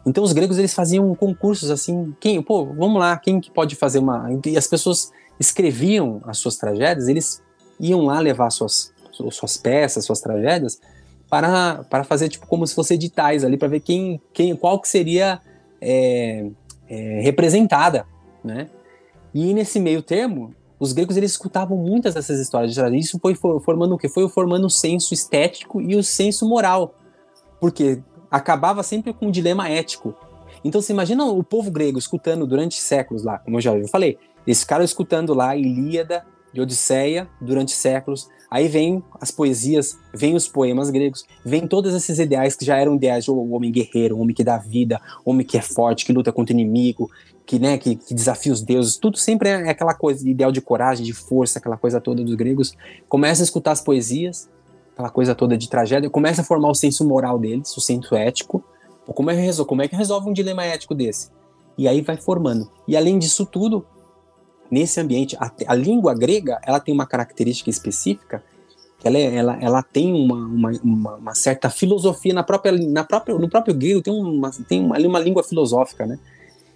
Então os gregos, eles faziam concursos assim, vamos lá, quem que pode fazer uma... E as pessoas escreviam as suas tragédias, eles iam lá levar suas peças, suas tragédias, para fazer tipo como se fosse editais ali, para ver qual que seria representada, né? E nesse meio termo, os gregos eles escutavam muitas dessas histórias. Isso foi formando o quê? Foi formando o senso estético e o senso moral, porque acabava sempre com um dilema ético. Então você imagina o povo grego escutando durante séculos lá, como eu já falei, esse cara escutando lá Ilíada e Odisseia durante séculos. Aí vem as poesias, vem os poemas gregos, vem todos esses ideais que já eram ideais de um homem guerreiro, um homem que dá vida, um homem que é forte, que luta contra o inimigo, que desafia os deuses. Tudo sempre é aquela coisa, ideal de coragem, de força, aquela coisa toda dos gregos. Começa a escutar as poesias, aquela coisa toda de tragédia, começa a formar o senso moral deles, o senso ético. Como é que resolve um dilema ético desse? E aí vai formando. E além disso tudo, nesse ambiente, a língua grega, ela tem uma característica específica, que ela tem uma certa filosofia no próprio grego, tem uma língua filosófica, né?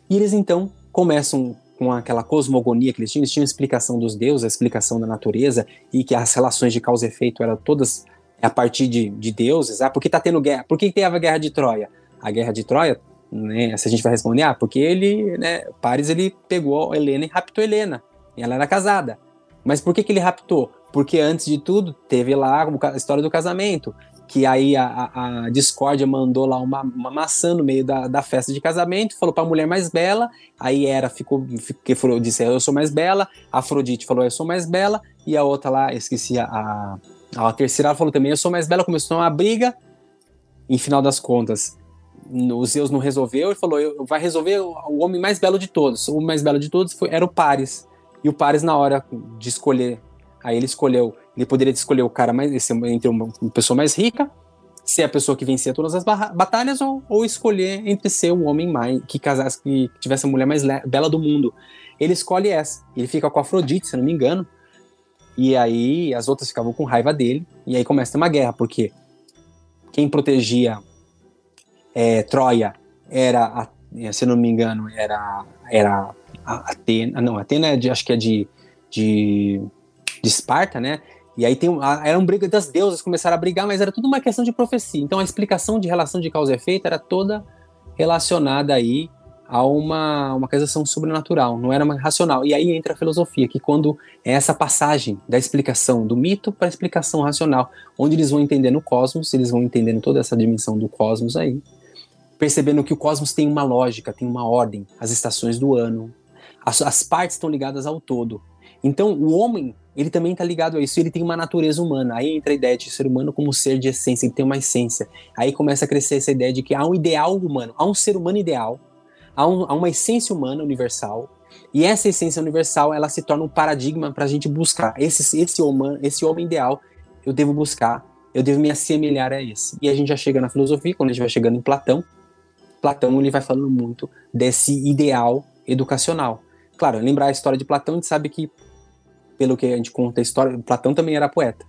E eles então começam com aquela cosmogonia que eles tinham a explicação dos deuses, a explicação da natureza, e que as relações de causa e efeito eram todas a partir de deuses. Por que tá tendo guerra? Por que teve a guerra de Troia? A guerra de Troia, né, se a gente vai responder, porque ele, né, Paris, ele pegou a Helena e raptou a Helena, e ela era casada. Mas por que ele raptou? Porque antes de tudo, teve lá a história do casamento, que aí a discórdia mandou lá uma maçã no meio da festa de casamento, falou pra mulher mais bela, aí disse, eu sou mais bela, a Afrodite falou, eu sou mais bela, e a outra lá, esqueci, a terceira ela falou também, eu sou mais bela, começou uma briga, em final das contas, os Zeus não resolveu e falou, vai resolver o homem mais belo de todos. O homem mais belo de todos era o Paris. E o Paris, na hora de escolher, aí ele poderia escolher o cara entre uma pessoa mais rica, ser a pessoa que vencia todas as batalhas, ou escolher entre ser o homem que casasse, que tivesse a mulher mais bela do mundo. Ele escolhe essa. Ele fica com a Afrodite, se não me engano. E aí as outras ficavam com raiva dele. E aí começa uma guerra, porque quem protegia Troia era, se não me engano, era a Atena. Não, Atena acho que é de Esparta, né? E aí era uma briga das deusas, começaram a brigar, mas era tudo uma questão de profecia. Então a explicação de relação de causa e efeito era toda relacionada aí a uma questão sobrenatural, não era mais racional. E aí entra a filosofia, que quando é essa passagem da explicação do mito para a explicação racional, onde eles vão entendendo o cosmos, eles vão entendendo toda essa dimensão do cosmos aí, percebendo que o cosmos tem uma lógica, tem uma ordem, as estações do ano, as partes estão ligadas ao todo. Então o homem, ele também está ligado a isso, ele tem uma natureza humana. Aí entra a ideia de ser humano como ser de essência, ele tem uma essência. Aí começa a crescer essa ideia de que há um ideal humano, há um ser humano ideal, há uma essência humana universal, e essa essência universal, ela se torna um paradigma para a gente buscar. Esse homem ideal, eu devo buscar, eu devo me assemelhar a esse. E a gente já chega na filosofia, quando a gente vai chegando em Platão, ele vai falando muito desse ideal educacional. Claro, lembrar a história de Platão, a gente sabe que, pelo que a gente conta a história, Platão também era poeta.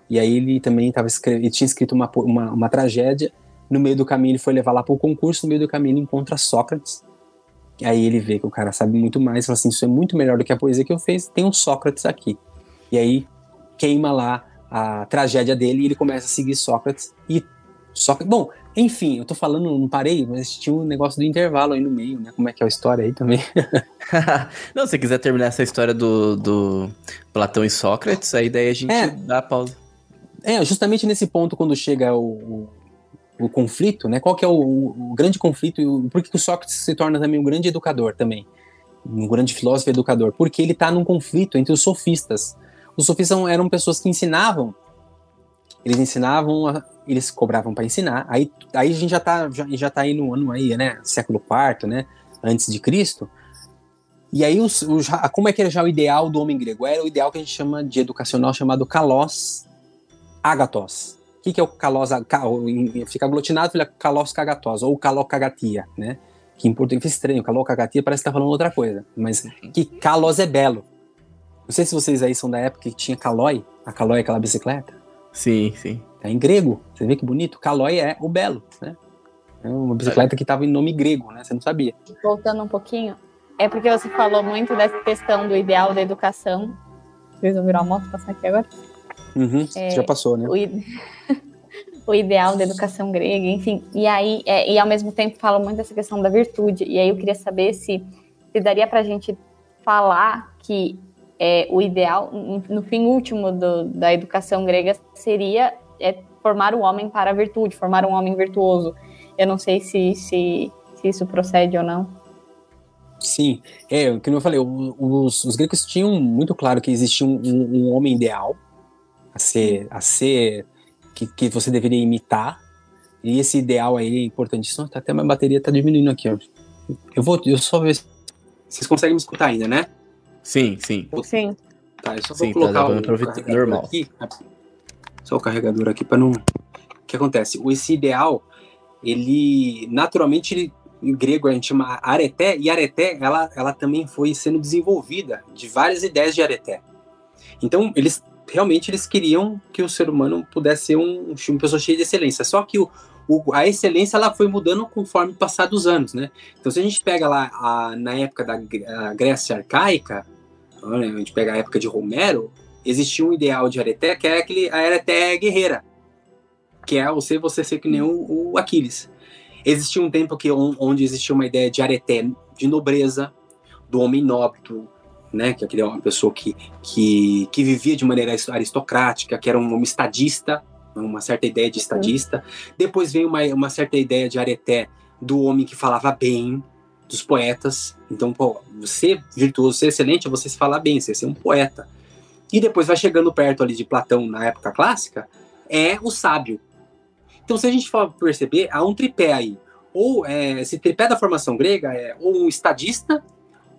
E aí ele também ele tinha escrito uma tragédia. No meio do caminho ele foi levar lá para o concurso, no meio do caminho ele encontra Sócrates. E aí ele vê que o cara sabe muito mais, fala assim, isso é muito melhor do que a poesia que eu fiz, tem um Sócrates aqui. E aí queima lá a tragédia dele e ele começa a seguir Sócrates. Bom, enfim, eu tô falando, não parei, mas tinha um negócio do intervalo aí no meio, né? Como é que é a história aí também? Não, se você quiser terminar essa história do Platão e Sócrates, aí daí a gente dá a pausa. Justamente nesse ponto, quando chega o conflito, né? Qual que é o grande conflito e por que o Sócrates se torna também um grande educador também? Um grande filósofo e educador? Porque ele está num conflito entre os sofistas. Os sofistas eram pessoas que ensinavam, eles cobravam para ensinar. Aí a gente já tá aí no ano aí, né? Século IV, né? Antes de Cristo. E aí, como é que era já o ideal do homem grego? Era o ideal que a gente chama de educacional, chamado kalos agathos. O que é o kalos? Fica aglutinado, fica kalos kagatos, ou kalokagatia, né? Que em português é estranho, kalokagatia parece que tá falando outra coisa. Mas que kalos é belo. Não sei se vocês aí são da época que tinha kaloi. A kaloi é aquela bicicleta. Sim, sim. É em grego, você vê que bonito? Kaloi é o belo, né? É uma bicicleta que estava em nome grego, né? Você não sabia. Voltando um pouquinho, é porque você falou muito dessa questão do ideal da educação. Vocês vão virar a moto, passar aqui agora? Já passou, né? o ideal da educação grega, enfim. E aí, e ao mesmo tempo falam muito dessa questão da virtude. E aí eu queria saber se daria para a gente falar que o ideal, no fim último da educação grega, seria formar o homem para a virtude, formar um homem virtuoso. Eu não sei se isso procede ou não. Sim, como eu falei, os gregos tinham muito claro que existia um homem ideal a ser que você deveria imitar, e esse ideal aí é importantíssimo. Até minha bateria tá diminuindo aqui, ó. Eu só ver se vocês conseguem me escutar ainda, né? Sim. Sim. Tá, eu só vou colocar o carregador normal aqui. Só o carregador aqui para não... O que acontece? Esse ideal, ele naturalmente, em grego a gente chama areté, e areté, ela também foi sendo desenvolvida de várias ideias de areté. Então, eles queriam que o ser humano pudesse ser uma pessoa cheia de excelência. Só que a excelência ela foi mudando conforme o passar dos anos, né? Então, se a gente pega lá na época da Grécia arcaica, a gente pega a época de Homero, existia um ideal de areté que é a areté guerreira, que é você ser que nem o Aquiles. Existia um tempo onde existia uma ideia de areté de nobreza, do homem nobre, né, que é uma pessoa que vivia de maneira aristocrática, que era um homem estadista, uma certa ideia de estadista. Depois veio uma certa ideia de areté do homem que falava bem, dos poetas. Então, você virtuoso, ser excelente, você se falar bem, você ser um poeta. E depois vai chegando perto ali de Platão, na época clássica, é o sábio. Então, se a gente for perceber, há um tripé aí. Ou esse tripé da formação grega é ou um estadista,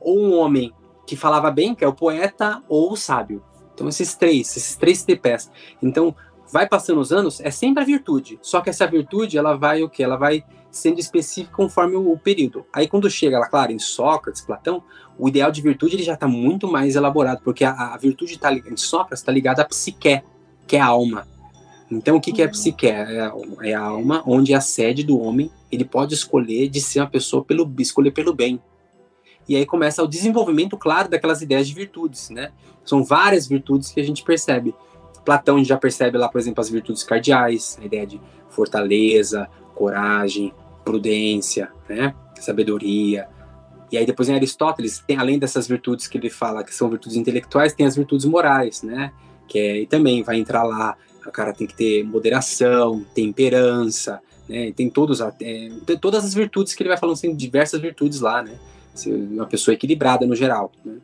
ou um homem que falava bem, que é o poeta, ou o sábio. Então, esses três tripés. Então, vai passando os anos, é sempre a virtude. Só que essa virtude, ela vai o quê? Ela vai sendo específica conforme o período. Aí, quando chega, claro, em Sócrates, Platão, o ideal de virtude ele já está muito mais elaborado, porque a virtude em Sócrates está ligada à psique, que é a alma. Então, o que é a psique? É a alma onde a sede do homem, ele pode escolher de ser uma pessoa escolher pelo bem. E aí começa o desenvolvimento, claro, daquelas ideias de virtudes, né? São várias virtudes que a gente percebe. Platão, a gente já percebe lá, por exemplo, as virtudes cardeais, a ideia de fortaleza, coragem, prudência, né? Sabedoria. E aí depois em Aristóteles, além dessas virtudes que ele fala que são virtudes intelectuais, tem as virtudes morais, né? E também vai entrar lá, o cara tem que ter moderação, temperança, né? Tem todas as virtudes que ele vai falando, tem diversas virtudes lá, né? Uma pessoa equilibrada no geral, né?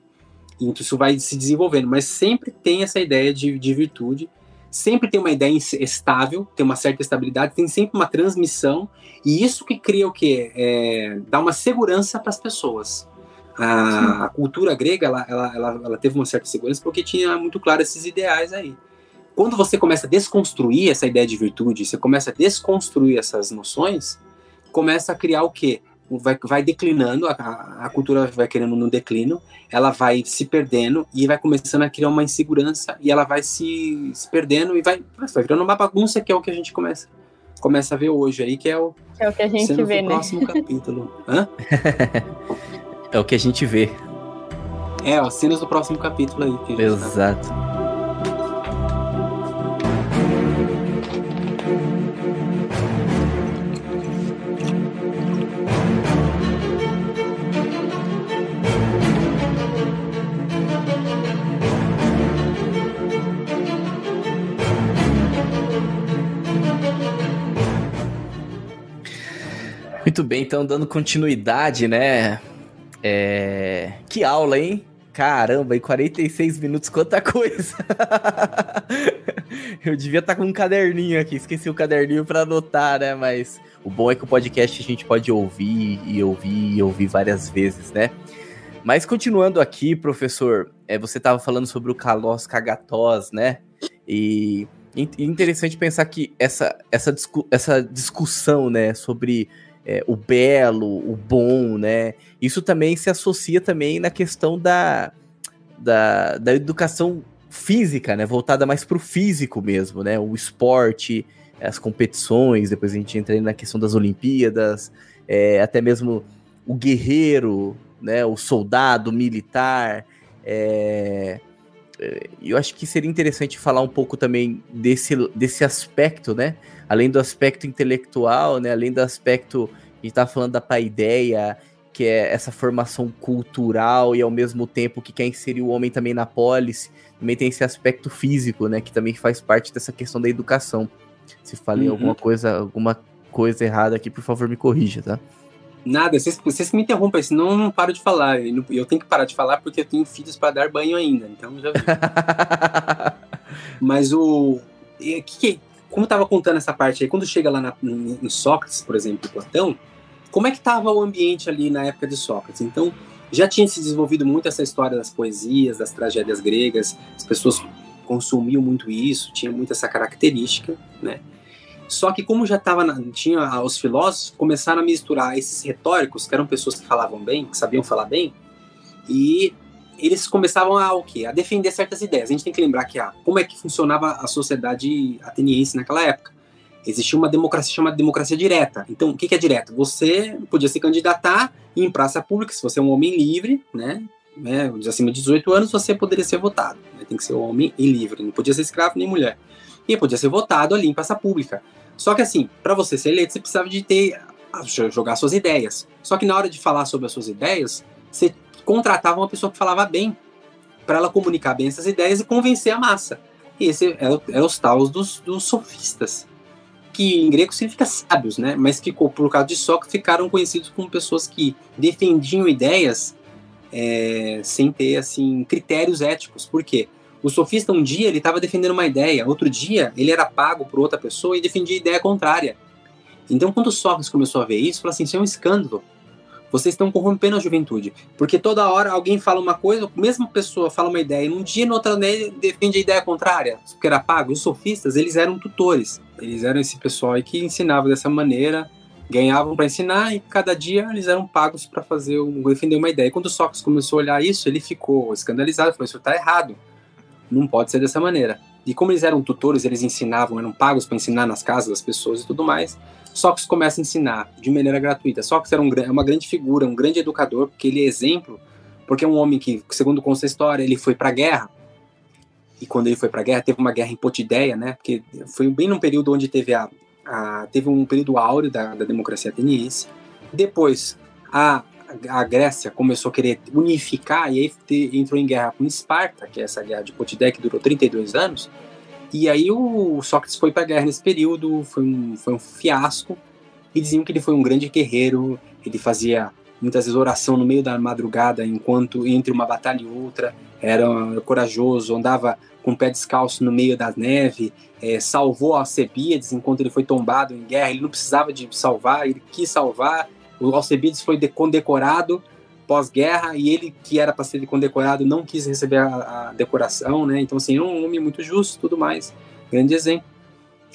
Então isso vai se desenvolvendo, mas sempre tem essa ideia de virtude, sempre tem uma ideia estável, tem uma certa estabilidade, tem sempre uma transmissão, e isso que cria o quê? Dá uma segurança para as pessoas. A cultura grega, ela teve uma certa segurança porque tinha muito claro esses ideais aí. Quando você começa a desconstruir essa ideia de virtude, você começa a desconstruir essas noções, começa a criar o quê? Vai declinando, a cultura vai querendo no declínio, ela vai se perdendo e vai começando a criar uma insegurança, e ela vai se perdendo e vai virando uma bagunça, que é o que a gente começa a ver hoje aí, que é o que a gente vê, né? Próximo capítulo. Hã? É o que a gente vê. As cenas do próximo capítulo aí. Que exato. Muito bem, então dando continuidade, né? Que aula, hein? Caramba, em 46 minutos, quanta coisa! Eu devia estar com um caderninho aqui, esqueci o caderninho para anotar, né? Mas o bom é que o podcast a gente pode ouvir e ouvir várias vezes, né? Mas continuando aqui, professor, você estava falando sobre o Kalos Kagatos, né? E interessante pensar que essa discussão, né, sobre o belo, o bom, né? Isso também se associa também na questão da educação física, né? Voltada mais para o físico mesmo, né? O esporte, as competições, depois a gente entra na questão das Olimpíadas, até mesmo o guerreiro, né? O soldado, o militar. Eu acho que seria interessante falar um pouco também desse aspecto, né? além do aspecto intelectual, né, além do aspecto que tá falando da paideia, que é essa formação cultural e ao mesmo tempo que quer inserir o homem também na polis, também tem esse aspecto físico, né, que também faz parte dessa questão da educação. Se falei alguma coisa errada aqui, por favor, me corrija, tá? Nada, vocês me interrompem, senão eu não paro de falar. Eu tenho que parar de falar porque eu tenho filhos para dar banho ainda, então já vi. Mas como eu tava contando essa parte aí, quando chega lá em Sócrates, por exemplo, Platão, como é que tava o ambiente ali na época de Sócrates? Então, já tinha se desenvolvido muito essa história das poesias, das tragédias gregas, as pessoas consumiam muito isso, tinha muito essa característica, né? Só que como já tinha os filósofos, começaram a misturar esses retóricos, que eram pessoas que falavam bem, que sabiam falar bem, e eles começavam a defender certas ideias. A gente tem que lembrar que como é que funcionava a sociedade ateniense naquela época. Existia uma democracia chamada democracia direta. Então, o que é direto? Você podia se candidatar em praça pública, se você é um homem livre, né, acima de 18 anos, você poderia ser votado. Né? Tem que ser homem e livre, não podia ser escravo nem mulher. E podia ser votado ali em praça pública. Só que assim, para você ser eleito, você precisava de jogar suas ideias. Só que na hora de falar sobre as suas ideias, você contratava uma pessoa que falava bem, para ela comunicar bem essas ideias e convencer a massa. E esse é os taus dos sofistas, que em grego significa sábios, né? Mas ficou, por causa de Sócrates, ficaram conhecidos como pessoas que defendiam ideias sem ter assim, critérios éticos. Por quê? O sofista, um dia, ele estava defendendo uma ideia, outro dia, ele era pago por outra pessoa e defendia a ideia contrária. Então, quando Sócrates começou a ver isso, falou assim, isso é um escândalo. Vocês estão corrompendo a juventude. Porque toda hora alguém fala uma coisa, a mesma pessoa fala uma ideia, e num dia, no outro dia, defende a ideia contrária, porque era pago. Os sofistas, eles eram tutores. Eles eram esse pessoal aí que ensinava dessa maneira, ganhavam para ensinar, e cada dia eles eram pagos para defender uma ideia. E quando Sócrates começou a olhar isso, ele ficou escandalizado, falou, isso está errado. Não pode ser dessa maneira. E como eles eram tutores, eles ensinavam, eram pagos para ensinar nas casas das pessoas e tudo mais, Sócrates começa a ensinar de maneira gratuita. Sócrates era uma grande figura, um grande educador, porque ele é exemplo, porque é um homem que, segundo consta a história, ele foi para a guerra, e quando ele foi para a guerra, teve uma guerra em Potideia, né? Porque foi bem num período onde teve um período áureo da democracia ateniense. Depois, a Grécia começou a querer unificar e aí entrou em guerra com Esparta, que é essa guerra de Potidaea que durou 32 anos, e aí o Sócrates foi para a guerra nesse período, foi um fiasco, e diziam que ele foi um grande guerreiro, ele fazia muitas vezes oração no meio da madrugada, entre uma batalha e outra, era corajoso, andava com o pé descalço no meio da neve, salvou Alcebiades enquanto ele foi tombado em guerra, ele não precisava de salvar, ele quis salvar. O Alcebiades foi condecorado pós-guerra e ele, que era para ser condecorado, não quis receber a decoração, né? Então, assim, é um homem muito justo e tudo mais. Grande exemplo.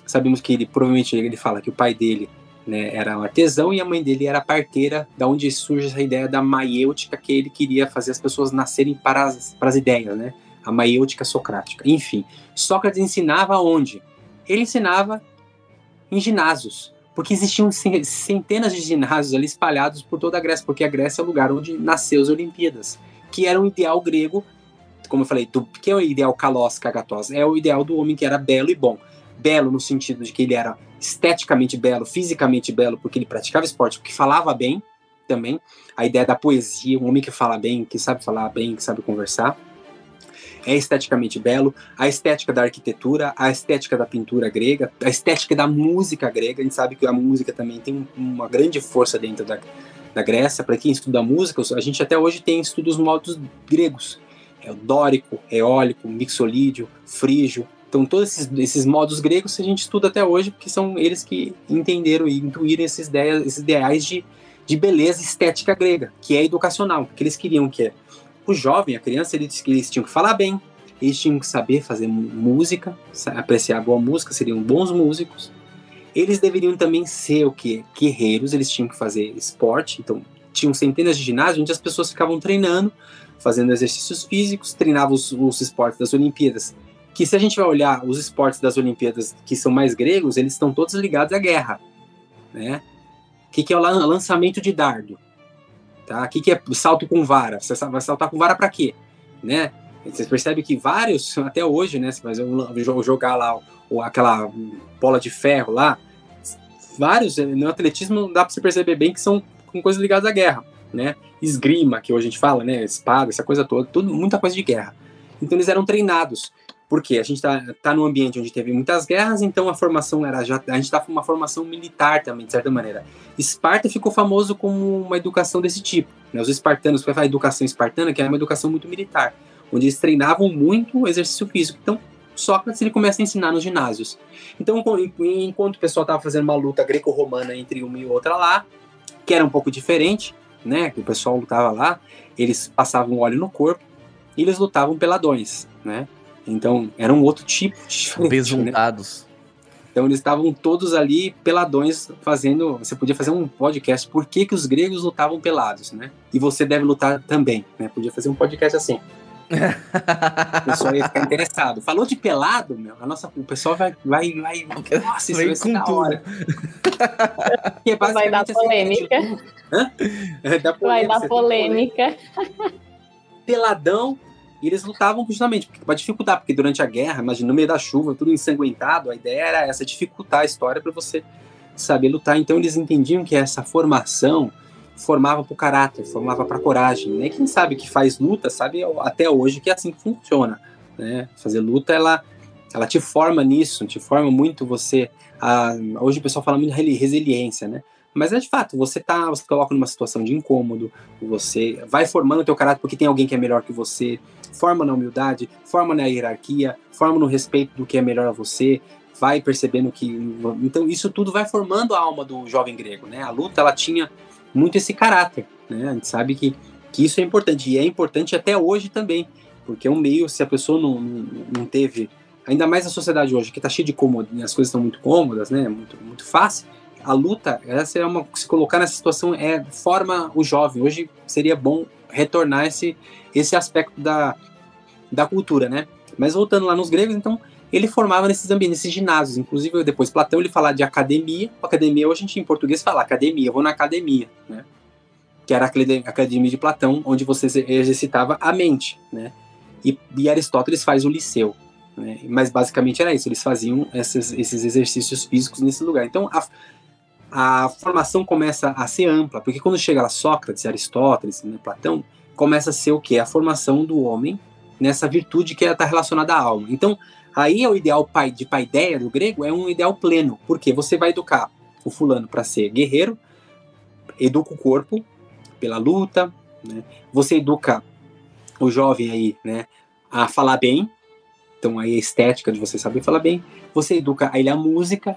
Sabemos que provavelmente ele fala que o pai dele, né, era um artesão e a mãe dele era parteira, da onde surge essa ideia da maiêutica, que ele queria fazer as pessoas nascerem para as ideias, né? A maiêutica socrática. Enfim, Sócrates ensinava onde? Ele ensinava em ginásios. Porque existiam centenas de ginásios ali espalhados por toda a Grécia, porque a Grécia é o lugar onde nasceu as Olimpíadas, que era um ideal grego, como eu falei, que é o ideal kalos kagatos, é o ideal do homem que era belo e bom. Belo no sentido de que ele era esteticamente belo, fisicamente belo, porque ele praticava esporte, porque falava bem também. A ideia da poesia, um homem que fala bem, que sabe falar bem, que sabe conversar. É esteticamente belo, a estética da arquitetura, a estética da pintura grega, a estética da música grega. A gente sabe que a música também tem uma grande força dentro da Grécia. Para quem estuda música, a gente até hoje tem estudos modos gregos. É o dórico, eólico, mixolídio, frígio. Então todos esses modos gregos a gente estuda até hoje, porque são eles que entenderam e intuíram esses ideais de beleza estética grega, que é educacional, porque eles queriam que o jovem, a criança, eles tinham que falar bem, eles tinham que saber fazer música, apreciar boa música, seriam bons músicos. Eles deveriam também ser o quê? Guerreiros, eles tinham que fazer esporte, então tinham centenas de ginásios onde as pessoas ficavam treinando, fazendo exercícios físicos, treinavam os esportes das Olimpíadas, que se a gente vai olhar os esportes das Olimpíadas que são mais gregos, eles estão todos ligados à guerra, né? O que é o lançamento de dardo? Tá? O que é salto com vara? Você vai saltar com vara para quê? Né? Você percebe que vários, até hoje, né? Você vai jogar lá ou aquela bola de ferro lá, vários, no atletismo dá para você perceber bem que são com coisas ligadas à guerra, né? Esgrima, que hoje a gente fala, né? Espada, essa coisa toda, tudo, muita coisa de guerra. Então eles eram treinados. Por quê? A gente tá num ambiente onde teve muitas guerras, então a formação a gente tá com uma formação militar também, de certa maneira. Esparta ficou famoso como uma educação desse tipo, né? Os espartanos, foi a educação espartana, que era uma educação muito militar, onde eles treinavam muito o exercício físico. Então, Sócrates ele começa a ensinar nos ginásios. Então, enquanto o pessoal estava fazendo uma luta greco-romana entre uma e outra lá, que era um pouco diferente, né? Que o pessoal lutava lá, eles passavam óleo no corpo e eles lutavam peladões, né? Então, era um outro tipo de diferente, Besuntados. né? Então, eles estavam todos ali peladões fazendo... Você podia fazer um podcast, por que os gregos lutavam pelados, né? E você deve lutar também, né? Podia fazer um podcast assim. O pessoal ia ficar interessado. Falou de pelado, meu, o pessoal vai nossa, isso vai ser da hora. Que é Vai dar polêmica. Vai dar polêmica. Peladão, e eles lutavam justamente para dificultar, porque durante a guerra, imagina, no meio da chuva, tudo ensanguentado, a ideia era essa, dificultar a história para você saber lutar. Então eles entendiam que essa formação formava para o caráter, formava para a coragem, né? Quem sabe que faz luta sabe até hoje que é assim que funciona, né? Fazer luta, ela te forma nisso, te forma muito você. Hoje o pessoal fala muito de resiliência, né? Mas é de fato, você coloca numa situação de incômodo, você vai formando o teu caráter porque tem alguém que é melhor que você, forma na humildade, forma na hierarquia, forma no respeito do que é melhor a você, vai percebendo que... Então isso tudo vai formando a alma do jovem grego, né? A luta, ela tinha muito esse caráter, né? A gente sabe que isso é importante, e é importante até hoje também, porque é um meio, se a pessoa não teve, ainda mais a sociedade hoje, que está cheia de cômodo, as coisas estão muito cômodas, né? Muito, muito fácil, a luta, essa é se colocar nessa situação, forma o jovem. Hoje seria bom retornar esse aspecto da cultura, né? Mas voltando lá nos gregos, então, ele formava nesses ambientes, nesses ginásios. Inclusive, depois Platão, ele fala de academia. Academia, hoje a gente em português fala academia, eu vou na academia, né? Que era a academia de Platão, onde você exercitava a mente, né? E Aristóteles faz o liceu, né? Mas basicamente era isso, eles faziam esses exercícios físicos nesse lugar. Então, a formação começa a ser ampla, porque quando chega lá Sócrates, Aristóteles, né, Platão, começa a ser o quê? A formação do homem nessa virtude que está relacionada à alma. Então, aí é o ideal de paideia do grego, é um ideal pleno, porque você vai educar o fulano para ser guerreiro, educa o corpo pela luta, né? Você educa o jovem aí, né, a falar bem, então aí a estética de você saber falar bem, você educa ele a música.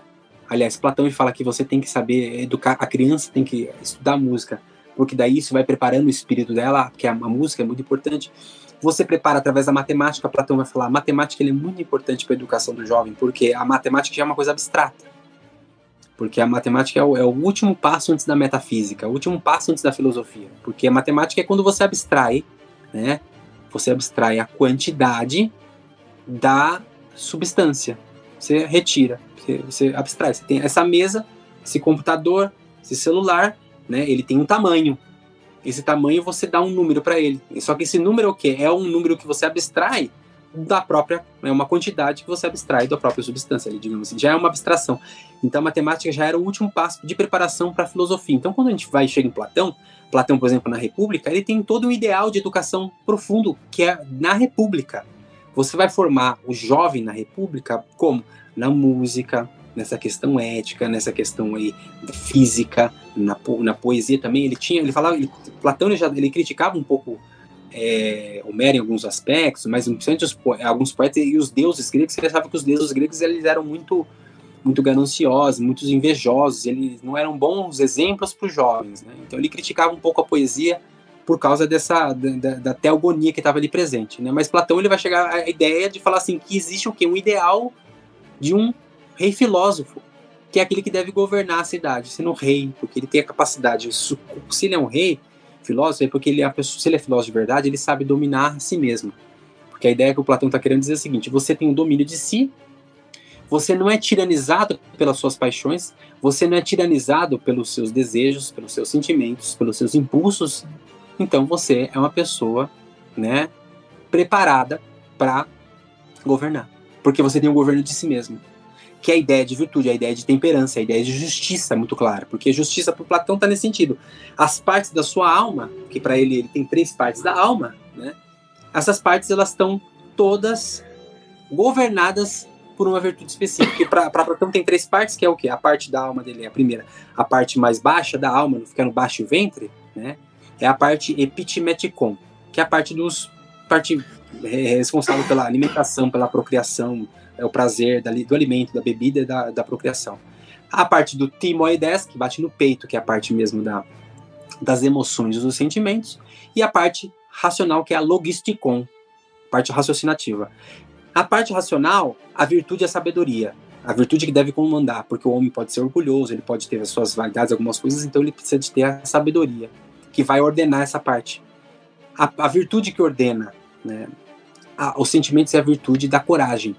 Aliás, Platão ele fala que você tem que saber educar a criança, tem que estudar música, porque daí isso vai preparando o espírito dela, porque a música é muito importante. Você prepara através da matemática, Platão vai falar, a matemática é muito importante para a educação do jovem, porque a matemática já é uma coisa abstrata. Porque a matemática é o último passo antes da metafísica, o último passo antes da filosofia. Porque a matemática é quando você abstrai, né? Você abstrai a quantidade da substância. Você retira, você abstrai. Você tem essa mesa, esse computador, esse celular, né? Ele tem um tamanho. Esse tamanho você dá um número para ele. Só que esse número é o quê? É um número que você abstrai da própria, é uma quantidade que você abstrai da própria substância, digamos assim, já é uma abstração. Então a matemática já era o último passo de preparação para a filosofia. Então quando a gente chega em Platão, por exemplo, na República, ele tem todo um ideal de educação profundo, que é na República. Você vai formar o jovem na República como? Na música, nessa questão ética, nessa questão aí física, na poesia também. Platão ele criticava um pouco Homero em alguns aspectos, mas principalmente alguns poetas e os deuses gregos, ele achava que os deuses gregos eles eram muito, muito gananciosos, muito invejosos, eles não eram bons exemplos para os jovens, né? Então ele criticava um pouco a poesia por causa da teogonia que estava ali presente, né? Mas Platão ele vai chegar à ideia de falar assim, que existe o quê? Um ideal de um rei filósofo, que é aquele que deve governar a cidade, sendo um rei, porque ele tem a capacidade, se ele é um rei, filósofo, é porque se ele é filósofo de verdade, ele sabe dominar a si mesmo. Porque a ideia que o Platão está querendo dizer é a seguinte, você tem o domínio de si, você não é tiranizado pelas suas paixões, você não é tiranizado pelos seus desejos, pelos seus sentimentos, pelos seus impulsos, então você é uma pessoa, né, preparada para governar. Porque você tem o governo de si mesmo. que é a ideia de virtude, a ideia de temperança, a ideia de justiça, muito clara, porque justiça para Platão está nesse sentido. As partes da sua alma, que para ele tem 3 partes da alma, né? Essas partes elas estão todas governadas por uma virtude específica. Porque para Platão tem 3 partes, que é o quê? A parte da alma dele é a primeira, a parte mais baixa da alma, não fica no baixo ventre, né? É a parte epitimetikon, que é a parte responsável pela alimentação, pela procriação, é o prazer do alimento, da bebida e da procriação. A parte do timoides, que bate no peito, que é a parte mesmo das emoções e dos sentimentos, e a parte racional, que é a logistikon, parte raciocinativa. A parte racional, a virtude é a sabedoria, a virtude que deve comandar, porque o homem pode ser orgulhoso, ele pode ter as suas vaidades, algumas coisas, então ele precisa de ter a sabedoria, que vai ordenar essa parte. A virtude que ordena, né, os sentimentos é a virtude da coragem,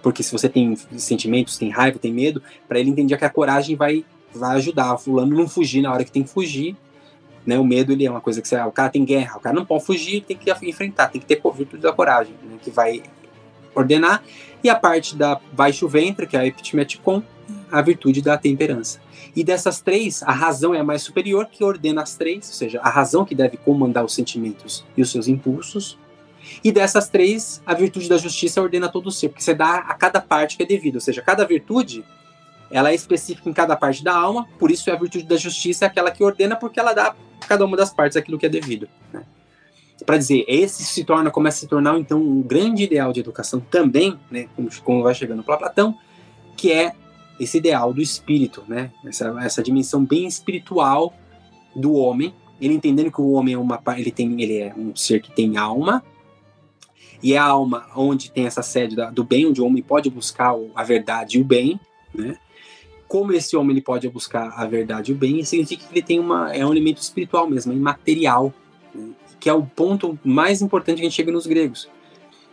porque se você tem sentimentos, tem raiva, tem medo, para ele entender que a coragem vai ajudar o fulano não fugir na hora que tem que fugir, né? O medo, ele é uma coisa que o cara tem guerra, o cara não pode fugir, tem que enfrentar, tem que ter virtude da coragem, né, que vai ordenar. E a parte da baixo ventre, que é a epitimetikon, a virtude da temperança. E dessas 3, a razão é a mais superior, que ordena as 3, ou seja, a razão que deve comandar os sentimentos e os seus impulsos. E dessas 3, a virtude da justiça ordena todo o ser, porque você dá a cada parte que é devido, ou seja, cada virtude, ela é específica em cada parte da alma, por isso a virtude da justiça é aquela que ordena, porque ela dá a cada uma das partes aquilo que é devido, né? Para dizer, começa a se tornar então um grande ideal de educação também, né, como vai chegando para Platão, que é esse ideal do espírito, né, essa dimensão bem espiritual do homem, ele entendendo que o homem ele é um ser que tem alma, e é a alma onde tem essa sede do bem, onde o homem pode buscar a verdade e o bem, né? Como esse homem ele pode buscar a verdade e o bem, significa que ele tem é um elemento espiritual mesmo, é imaterial, né? Que é o ponto mais importante que a gente chega nos gregos,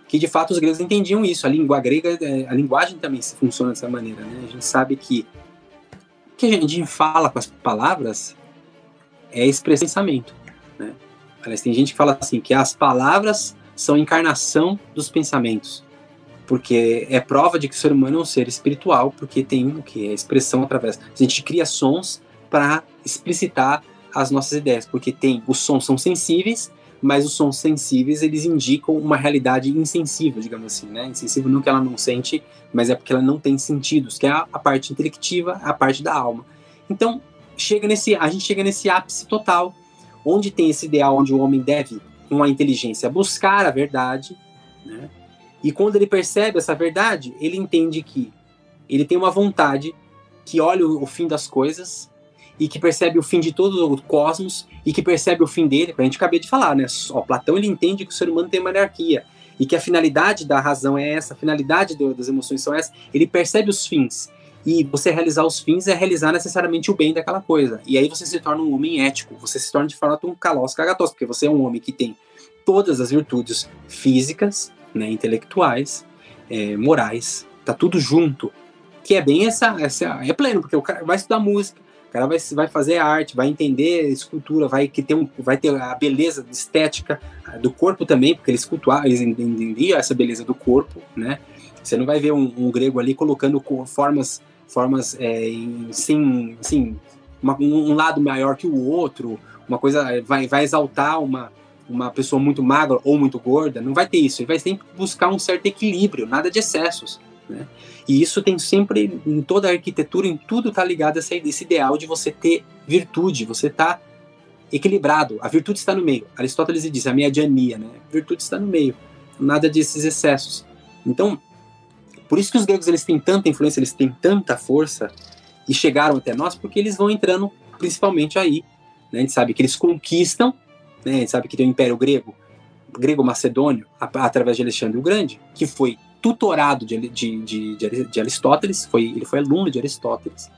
que de fato os gregos entendiam isso. A língua grega, a linguagem também funciona dessa maneira, né? A gente sabe que o que a gente fala com as palavras é expressão de pensamento, né? Aliás, tem gente que fala assim, que as palavras são encarnação dos pensamentos, porque é prova de que o ser humano é um ser espiritual, porque tem o que? A expressão através... A gente cria sons para explicitar as nossas ideias, porque os sons são sensíveis, mas os sons sensíveis, eles indicam uma realidade insensível, digamos assim, né? Insensível não que ela não sente, mas é porque ela não tem sentidos, que é a parte intelectiva, a parte da alma. Então, a gente chega nesse ápice total, onde tem esse ideal, onde o homem deve, com a inteligência, buscar a verdade, né? E quando ele percebe essa verdade, ele entende que ele tem uma vontade que olha o fim das coisas e que percebe o fim de todo o cosmos e que percebe o fim dele, que a gente acabei de falar, né? Platão, ele entende que o ser humano tem uma hierarquia e que a finalidade da razão é essa, a finalidade das emoções são essa, ele percebe os fins. E você realizar os fins é realizar necessariamente o bem daquela coisa. E aí você se torna um homem ético, você se torna de fato um kalos kagatos, porque você é um homem que tem todas as virtudes físicas, né, intelectuais, morais, tá tudo junto. Que é bem é pleno, porque o cara vai estudar música, o cara vai fazer arte, vai entender escultura, vai ter a beleza estética do corpo também, porque eles entendiam essa beleza do corpo, né? Você não vai ver um grego ali colocando formas sem um lado maior que o outro, uma coisa vai exaltar uma pessoa muito magra ou muito gorda, não vai ter isso, ele vai sempre buscar um certo equilíbrio, nada de excessos, né? E isso tem sempre, em toda a arquitetura, em tudo está ligado a esse ideal de você ter virtude, você tá equilibrado, a virtude está no meio. Aristóteles diz, a mediania, né? A virtude está no meio, nada desses excessos. Então, por isso que os gregos eles têm tanta influência, eles têm tanta força e chegaram até nós, porque eles vão entrando principalmente aí, né? A gente sabe que eles conquistam, né? A gente sabe que tem o Império Grego-Macedônio, através de Alexandre o Grande, que foi tutorado de Aristóteles, ele foi aluno de Aristóteles.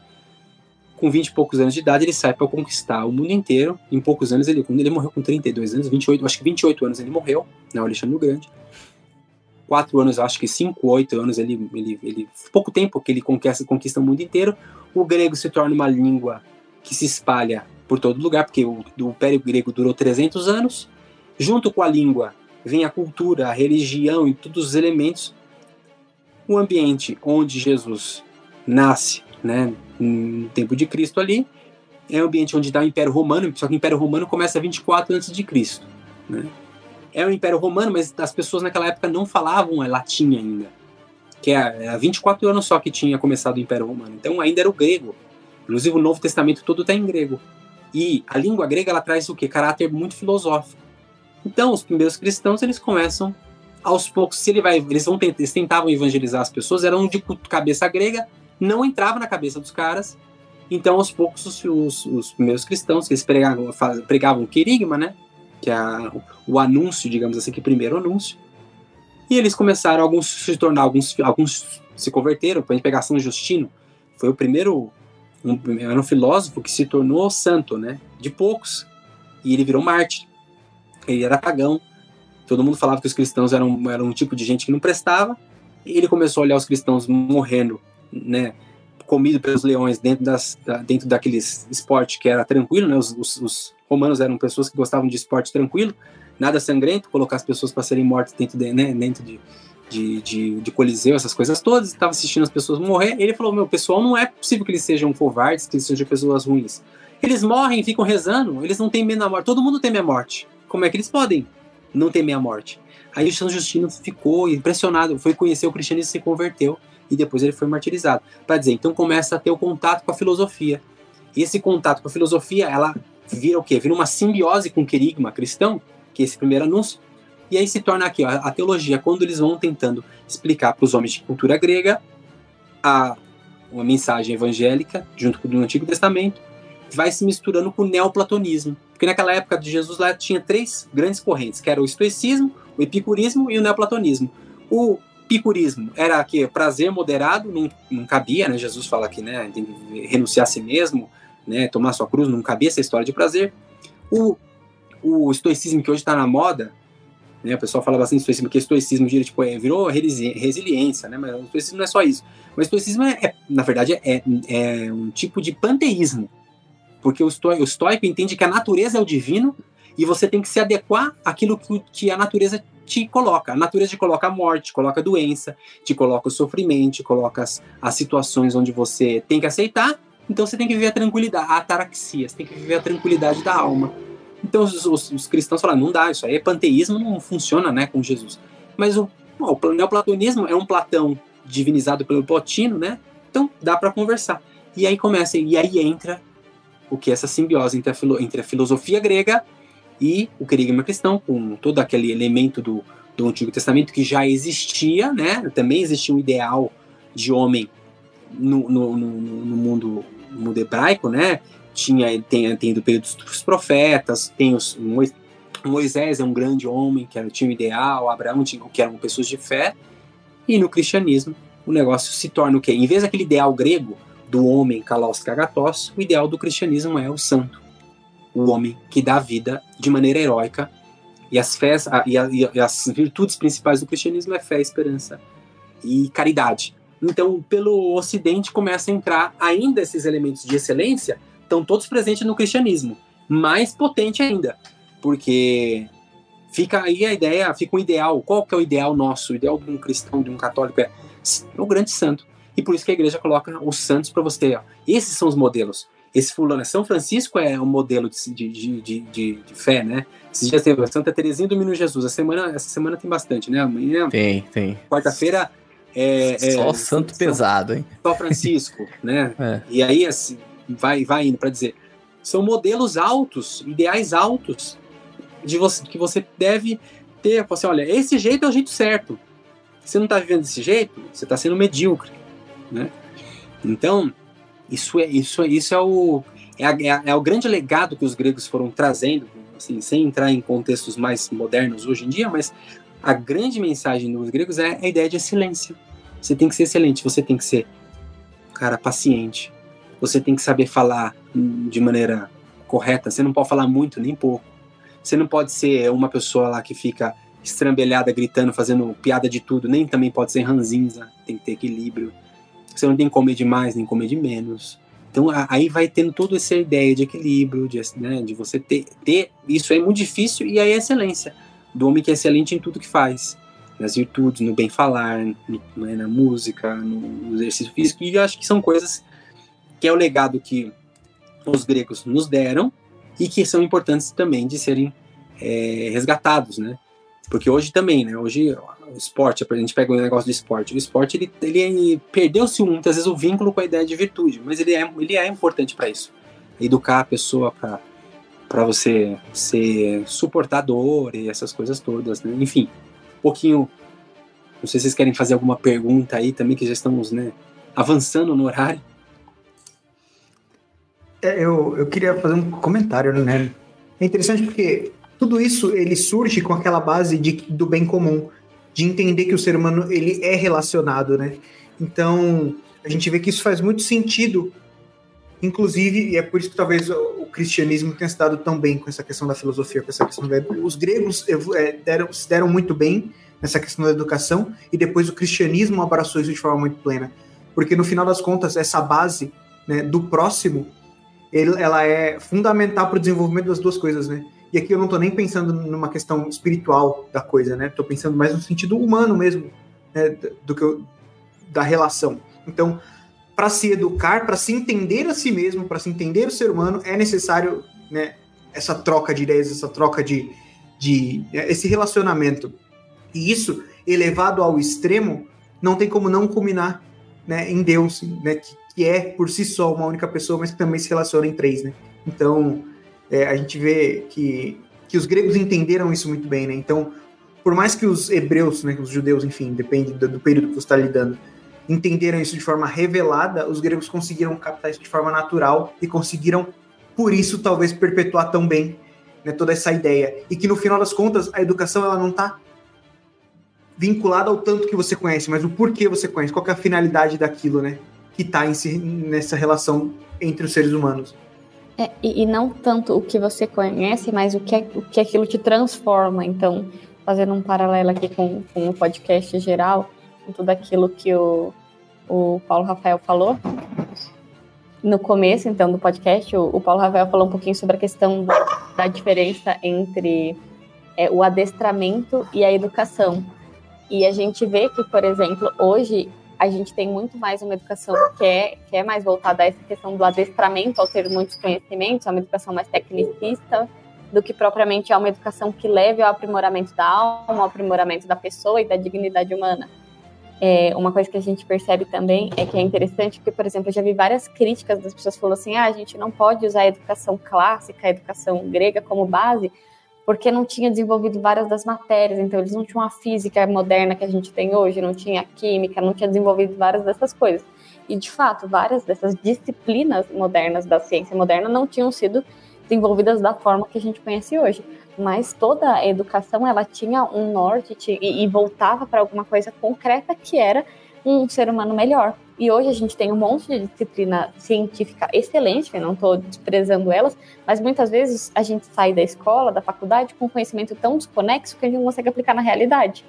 Com 20 e poucos anos de idade, ele sai para conquistar o mundo inteiro. Em poucos anos, ele morreu com 32 anos, 28, acho que 28 anos ele morreu, né, o Alexandre o Grande. 4 anos, acho que 5, 8 anos, pouco tempo que ele conquista o mundo inteiro. O grego se torna uma língua que se espalha por todo lugar, porque o Império Grego durou 300 anos. Junto com a língua vem a cultura, a religião e todos os elementos. O ambiente onde Jesus nasce, né, no tempo de Cristo ali. É um ambiente onde está o Império Romano, só que o Império Romano começa 24 a.C., né? É o Império Romano, mas as pessoas naquela época não falavam latim ainda, que é 24 anos só que tinha começado o Império Romano, então ainda era o grego. Inclusive o Novo Testamento todo está em grego. E a língua grega, ela traz o quê? Caráter muito filosófico. Então os primeiros cristãos, eles começam aos poucos, eles tentavam evangelizar as pessoas, eram de cabeça grega, não entrava na cabeça dos caras. Então, aos poucos, os primeiros cristãos, que eles pregavam o querigma, né? Que é o anúncio, digamos assim, que primeiro anúncio. E eles começaram, alguns se converteram. Para a gente pegar São Justino, foi o primeiro, era um filósofo que se tornou santo, né? De poucos. E ele virou mártir. Ele era pagão. Todo mundo falava que os cristãos eram um tipo de gente que não prestava. E ele começou a olhar os cristãos morrendo, né? Comido pelos leões dentro daqueles esporte que era tranquilo, né? Os romanos eram pessoas que gostavam de esporte tranquilo, nada sangrento, colocar as pessoas para serem mortas dentro de coliseu, essas coisas todas. Estava assistindo as pessoas morrer. Ele falou: pessoal, não é possível que eles sejam covardes, que eles sejam pessoas ruins. Eles morrem, ficam rezando, eles não têm medo da morte. Todo mundo tem a morte. Como é que eles podem não temer a morte? Aí o São Justino ficou impressionado, foi conhecer o cristianismo e se converteu. E depois ele foi martirizado. Para dizer, então começa a ter o contato com a filosofia. E esse contato com a filosofia, ela vira o quê? Vira uma simbiose com o querigma cristão, que é esse primeiro anúncio. E aí se torna aqui, ó, a teologia, quando eles vão tentando explicar para os homens de cultura grega uma mensagem evangélica, junto com o Antigo Testamento, vai se misturando com o neoplatonismo. Porque naquela época de Jesus lá tinha 3 grandes correntes, que era o estoicismo, o epicurismo e o neoplatonismo. O epicurismo era que prazer moderado não cabia, né? Jesus fala que, né, tem que renunciar a si mesmo, né, tomar sua cruz, não cabia essa história de prazer. O estoicismo, que hoje está na moda, né, o pessoal fala bastante estoicismo, que estoicismo virou resiliência, né? Mas o estoicismo não é só isso. O estoicismo na verdade, é um tipo de panteísmo, porque o estoico entende que a natureza é o divino e você tem que se adequar àquilo que a natureza te coloca. A natureza te coloca a morte, te coloca a doença, te coloca o sofrimento, te coloca as situações onde você tem que aceitar. Então você tem que viver a tranquilidade, a ataraxia, você tem que viver a tranquilidade da alma. Então os cristãos falam, não dá, isso aí é panteísmo, não funciona, né, com Jesus. Mas o neoplatonismo é um Platão divinizado pelo Plotino, né? Então dá para conversar. E aí entra o que é essa simbiose entre a filosofia grega e o querigma cristão, com todo aquele elemento do Antigo Testamento que já existia, né? Também existia um ideal de homem no mundo hebraico, né? Tem do período dos profetas, tem Moisés é um grande homem, tinha um ideal, Abraão que eram pessoas de fé, e no cristianismo o negócio se torna o quê? Em vez daquele ideal grego do homem kalos kagatos, o ideal do cristianismo é o santo, o homem que dá vida de maneira heróica, e as virtudes principais do cristianismo é fé, esperança e caridade. Então, pelo Ocidente começa a entrar ainda esses elementos de excelência, estão todos presentes no cristianismo, mais potente ainda, porque fica aí a ideia, fica um ideal. Qual que é o ideal nosso? O ideal de um cristão, de um católico é o grande santo. E por isso que a igreja coloca os santos para você. Ó. Esses são os modelos. Esse fulano, São Francisco é um modelo de fé, né? Esses dias teve a Santa Teresinha do Menino Jesus. Essa semana tem bastante, né? Amanhã, tem. Quarta-feira só santo pesado, hein? São Francisco, né? E aí assim, vai indo para dizer, são modelos altos, ideais altos que você deve ter. Assim, olha, esse jeito é o jeito certo. Se você não está vivendo desse jeito, você está sendo medíocre, né? Então isso é o grande legado que os gregos foram trazendo, assim, sem entrar em contextos mais modernos hoje em dia, mas a grande mensagem dos gregos é a ideia de excelência. Você tem que ser excelente, você tem que ser, cara, paciente, você tem que saber falar de maneira correta, você não pode falar muito nem pouco, você não pode ser uma pessoa lá que fica estrambelhada, gritando, fazendo piada de tudo, nem também pode ser ranzinza, tem que ter equilíbrio. Você não tem que comer demais, nem comer de menos. Então aí vai tendo toda essa ideia de equilíbrio, de você ter. Isso é muito difícil, e aí a excelência do homem que é excelente em tudo que faz. nas virtudes, no bem falar, né, na música, no exercício físico, e eu acho que são coisas que é o legado que os gregos nos deram e que são importantes também de serem resgatados, né? Porque hoje também, né? Hoje o esporte, a gente pega o negócio do esporte. O esporte, ele perdeu-se muitas vezes o vínculo com a ideia de virtude, mas ele é importante para isso. Educar a pessoa para você ser suportador e essas coisas todas, né? Enfim, um pouquinho... Não sei se vocês querem fazer alguma pergunta aí também, que já estamos, né, avançando no horário. Eu queria fazer um comentário, né? É interessante porque tudo isso, ele surge com aquela base do bem comum, de entender que o ser humano, ele é relacionado, né? Então, a gente vê que isso faz muito sentido, inclusive, e é por isso que talvez o cristianismo tenha se dado tão bem com essa questão da filosofia, com essa questão os gregos se deram muito bem nessa questão da educação, e depois o cristianismo abraçou isso de forma muito plena. Porque, no final das contas, essa base, né, do próximo, ela é fundamental para o desenvolvimento das duas coisas, né? E aqui eu não estou nem pensando numa questão espiritual da coisa, né? Estou pensando mais no sentido humano mesmo, né? Da relação. Então, para se educar, para se entender a si mesmo, para se entender o ser humano, é necessário, né, essa troca de ideias, essa troca de esse relacionamento. E isso, elevado ao extremo, não tem como não culminar, né, em Deus, né, que é por si só uma única pessoa, mas que também se relaciona em três, né? Então, a gente vê que os gregos entenderam isso muito bem, né? Então, por mais que os hebreus, né, os judeus, enfim, depende do período que você está lidando, entenderam isso de forma revelada, os gregos conseguiram captar isso de forma natural e conseguiram, por isso, talvez perpetuar tão bem, né, toda essa ideia. E que, no final das contas, a educação ela não está vinculada ao tanto que você conhece, mas o porquê você conhece, qual que é a finalidade daquilo, né? Que está nessa relação entre os seres humanos. E não tanto o que você conhece, mas o que aquilo te transforma. Então, fazendo um paralelo aqui com o podcast geral, com tudo aquilo que o Paulo Rafael falou, no começo, então, do podcast, o Paulo Rafael falou um pouquinho sobre a questão da diferença entre o adestramento e a educação. E a gente vê que, por exemplo, hoje a gente tem muito mais uma educação que é mais voltada a essa questão do adestramento, ao ter muitos conhecimentos, é uma educação mais tecnicista, do que propriamente é uma educação que leve ao aprimoramento da alma, ao aprimoramento da pessoa e da dignidade humana. Uma coisa que a gente percebe também é que é interessante, porque, por exemplo, eu já vi várias críticas das pessoas falando assim, a gente não pode usar a educação clássica, a educação grega como base, porque não tinha desenvolvido várias das matérias, então eles não tinham a física moderna que a gente tem hoje, não tinha a química, não tinha desenvolvido várias dessas coisas. E, de fato, várias dessas disciplinas modernas da ciência moderna não tinham sido desenvolvidas da forma que a gente conhece hoje. Mas toda a educação, ela tinha um norte e voltava para alguma coisa concreta, que era um ser humano melhor. E hoje a gente tem um monte de disciplina científica excelente, eu não estou desprezando elas, mas muitas vezes a gente sai da escola, da faculdade, com um conhecimento tão desconexo que a gente não consegue aplicar na realidade.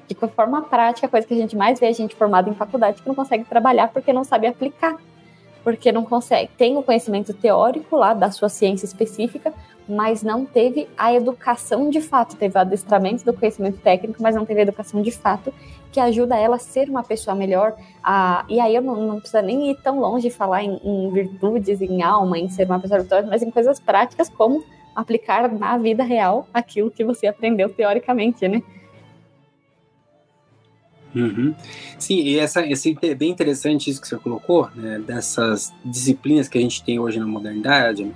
De forma prática, a coisa que a gente mais vê é gente formada em faculdade que não consegue trabalhar porque não sabe aplicar, porque não consegue. Tem o conhecimento teórico lá da sua ciência específica, mas não teve a educação de fato, teve o adestramento do conhecimento técnico, mas não teve a educação de fato, que ajuda ela a ser uma pessoa melhor. E aí eu não preciso nem ir tão longe de falar em virtudes, em alma, em ser uma pessoa virtuosa, mas em coisas práticas, como aplicar na vida real aquilo que você aprendeu teoricamente, né? Uhum. Sim, e é bem interessante isso que você colocou, né, dessas disciplinas que a gente tem hoje na modernidade, né,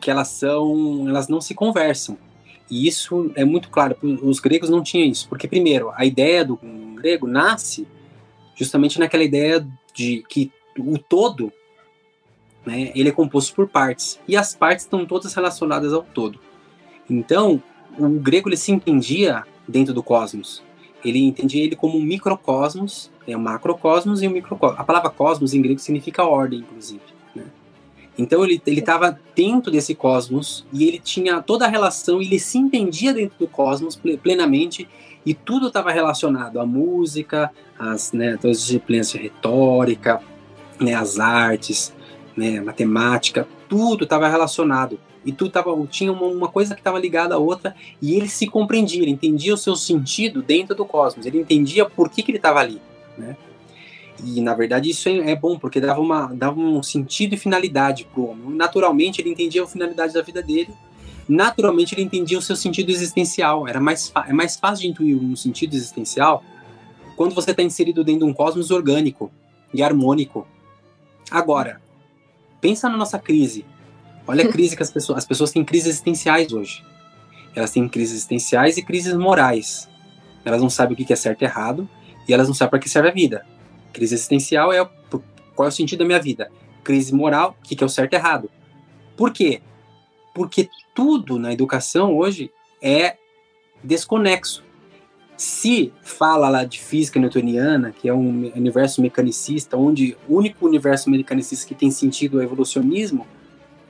que elas não se conversam. E isso é muito claro, os gregos não tinham isso, porque primeiro, a ideia do grego nasce justamente naquela ideia de que o todo, né, ele é composto por partes, e as partes estão todas relacionadas ao todo. Então, o grego ele se entendia dentro do cosmos. Ele entendia ele como um microcosmos, um macrocosmos e um microcosmos. A palavra cosmos em grego significa ordem, inclusive, né? Então ele estava dentro desse cosmos e ele tinha toda a relação, ele se entendia dentro do cosmos plenamente, e tudo estava relacionado à música, todas as disciplinas de retórica, né, as artes, né, a matemática, tudo estava relacionado. e tinha uma coisa que estava ligada à outra, e ele se compreendia, ele entendia o seu sentido dentro do cosmos, ele entendia por que ele estava ali, né? E, na verdade, isso é bom, porque dava um sentido e finalidade para o homem. Naturalmente, ele entendia a finalidade da vida dele, naturalmente, ele entendia o seu sentido existencial. É mais fácil de intuir um sentido existencial quando você está inserido dentro de um cosmos orgânico e harmônico. Agora, pensa na nossa crise. Olha a crise que as pessoas têm crises existenciais hoje. Elas têm crises existenciais e crises morais. Elas não sabem o que é certo e errado, e elas não sabem para que serve a vida. Crise existencial é qual é o sentido da minha vida. Crise moral, o que é o certo e errado. Por quê? Porque tudo na educação hoje é desconexo. Se fala lá de física newtoniana, que é um universo mecanicista, onde o único universo mecanicista que tem sentido é o evolucionismo,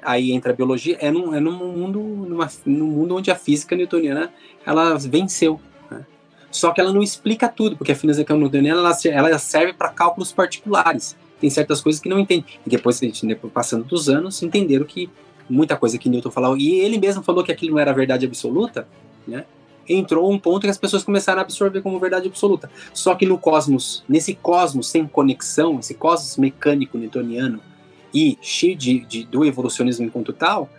aí entra a biologia, é num mundo onde a física newtoniana ela venceu. Né? Só que ela não explica tudo, porque a física newtoniana ela serve para cálculos particulares. Tem certas coisas que não entende. E depois, passando dos anos, entenderam que muita coisa que Newton falava, e ele mesmo falou que aquilo não era verdade absoluta, né? Entrou um ponto que as pessoas começaram a absorver como verdade absoluta. Só que no cosmos, nesse cosmos sem conexão, esse cosmos mecânico newtoniano e cheio do evolucionismo enquanto tal,